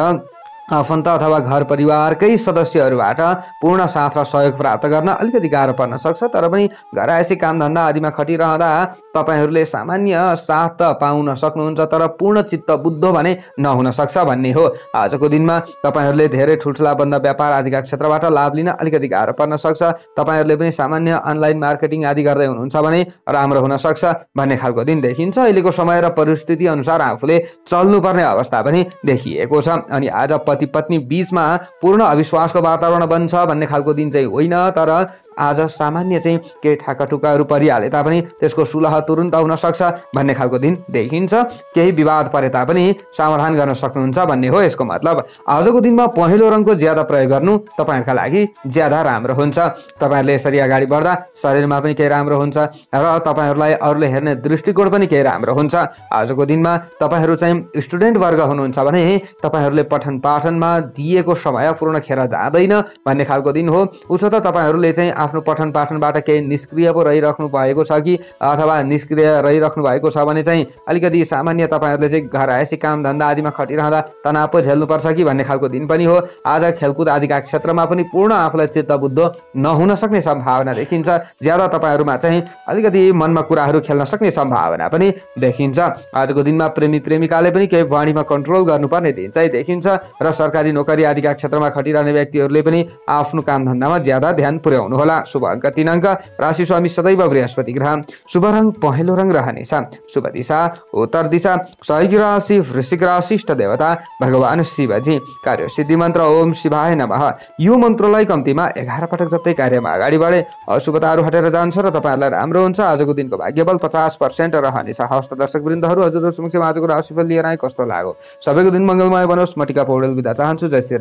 आफन्त अथवा घर परिवारकै सदस्यहरूबाट पूर्ण साथ र सहयोग प्राप्त गर्न अलिकति गाह्रो पर्न सक्छ। तर पनि घरायसी काम धन्दा आदिमा खटिरहँदा तपाईहरुले सामान्य साथ त पाउन सक्नुहुन्छ, तर पूर्ण चित्त बुद्ध भने नहुन सक्छ भन्ने हो। आजको दिनमा तपाईहरुले धेरै ठुलठुला बन्द व्यापार आदिका क्षेत्रबाट लाभ लिन अलिकति गाह्रो पर्न सक्छ। तपाईहरुले पनि सामान्य अनलाइन मार्केटिङ आदि गर्दै हुनुहुन्छ भने राम्रो हुन सक्छ भन्ने खालको दिन देखिन्छ। अहिलेको समय र परिस्थिति अनुसार आफूले चल्नुपर्ने अवस्था पनि देखिएको छ। अनि आज पति पत्नी बीचमा पूर्ण अविश्वासको वातावरण बन्छ भन्ने खालको दिन चाहिँ होइन। तर आज सामान्य चाहिँ केही ठाकाटुकाहरू परिहाले तापनि त्यसको सुलह तुरुन्त हुन सक्छ भन्ने खालको दिन देखिन्छ। केही विवाद परे तापनि समाधान गर्न सक्नुहुन्छ भन्ने हो यसको मतलब। आजको दिनमा पहेँलो रङको ज्यादा प्रयोग गर्नु तपाईहरुका लागि ज्यादा राम्रो हुन्छ। तपाईहरुले यसरी अगाडि बढ्दा शरीरमा पनि केही राम्रो हुन्छ र तपाईहरुलाई अरूले हेर्ने दृष्टिकोण पनि केही राम्रो हुन्छ। आजको दिनमा तपाईहरु चाहिँ स्टुडेन्ट वर्ग हुनुहुन्छ भने तपाईहरुले पठन पाठनमा दिएको समय पूर्ण खेर जाँदैन भन्ने खालको दिन हो। उसो त तपाईहरुले चाहिँ आफ्नो पठन पाठनबाट केही निष्क्रिय पो रहिराख्नु भएको छ कि अथवा निष्क्रिय रहिराख्नु भएको छ भने चाहिँ अलिकति सामान्य तपाईँहरूले चाहिँ घर आएपछि काम धन्दा आदिमा खटिरहँदा तनाव पो झेल्नुपर्छ कि भन्ने खालको दिन पनि हो। आज खेलकुद आदिका क्षेत्रमा पनि पूर्ण आफूलाई चित्तबुद्ध नहुन सक्ने सम्भावना देखिन्छ। ज्यादा तपाईँहरूमा चाहिँ अलिकति मनमा कुराहरू खेल्न सक्ने सम्भावना पनि देखिन्छ। आजको दिनमा प्रेमी प्रेमिकाले पनि केही वाणीमा कन्ट्रोल गर्नुपर्ने दिन चाहिँ देखिन्छ र सरकारी नोकरी आदिका क्षेत्रमा खटिरहने व्यक्तिहरूले पनि आफ्नो कामधन्दामा ज्यादा ध्यान पुर्याउनु होला। शुभ अङ्क 3 अङ्क, राशि स्वामी सदैव बृहस्पति ग्रह, शुभ रङ पहेँलो रङ रहनेछ, शुभ दिशा उत्तर दिशा, सहयोगी राशि वृश्चिक राशि, इष्ट देवता भगवान शिवजी, कार्य सिद्धि मन्त्र ओम शिवाय नमः। यो मन्त्रलाई कम्तीमा 11 पटक जप्दै कार्यमा अगाडि बढे अशुभताहरू हटेर जान्छ र तपाईँहरूलाई राम्रो हुन्छ। आजको दिनको भाग्यबल 50% रहनेछ। हस्त दर्शक वृन्दहरू हजुरहरू समक्ष आजको राशिफल लिएर आए कस्तो लाग्यो? सबैको दिन मङ्गलमय बनोस्। म टिका पौडेल बिदा चाहन्छु। जय श्री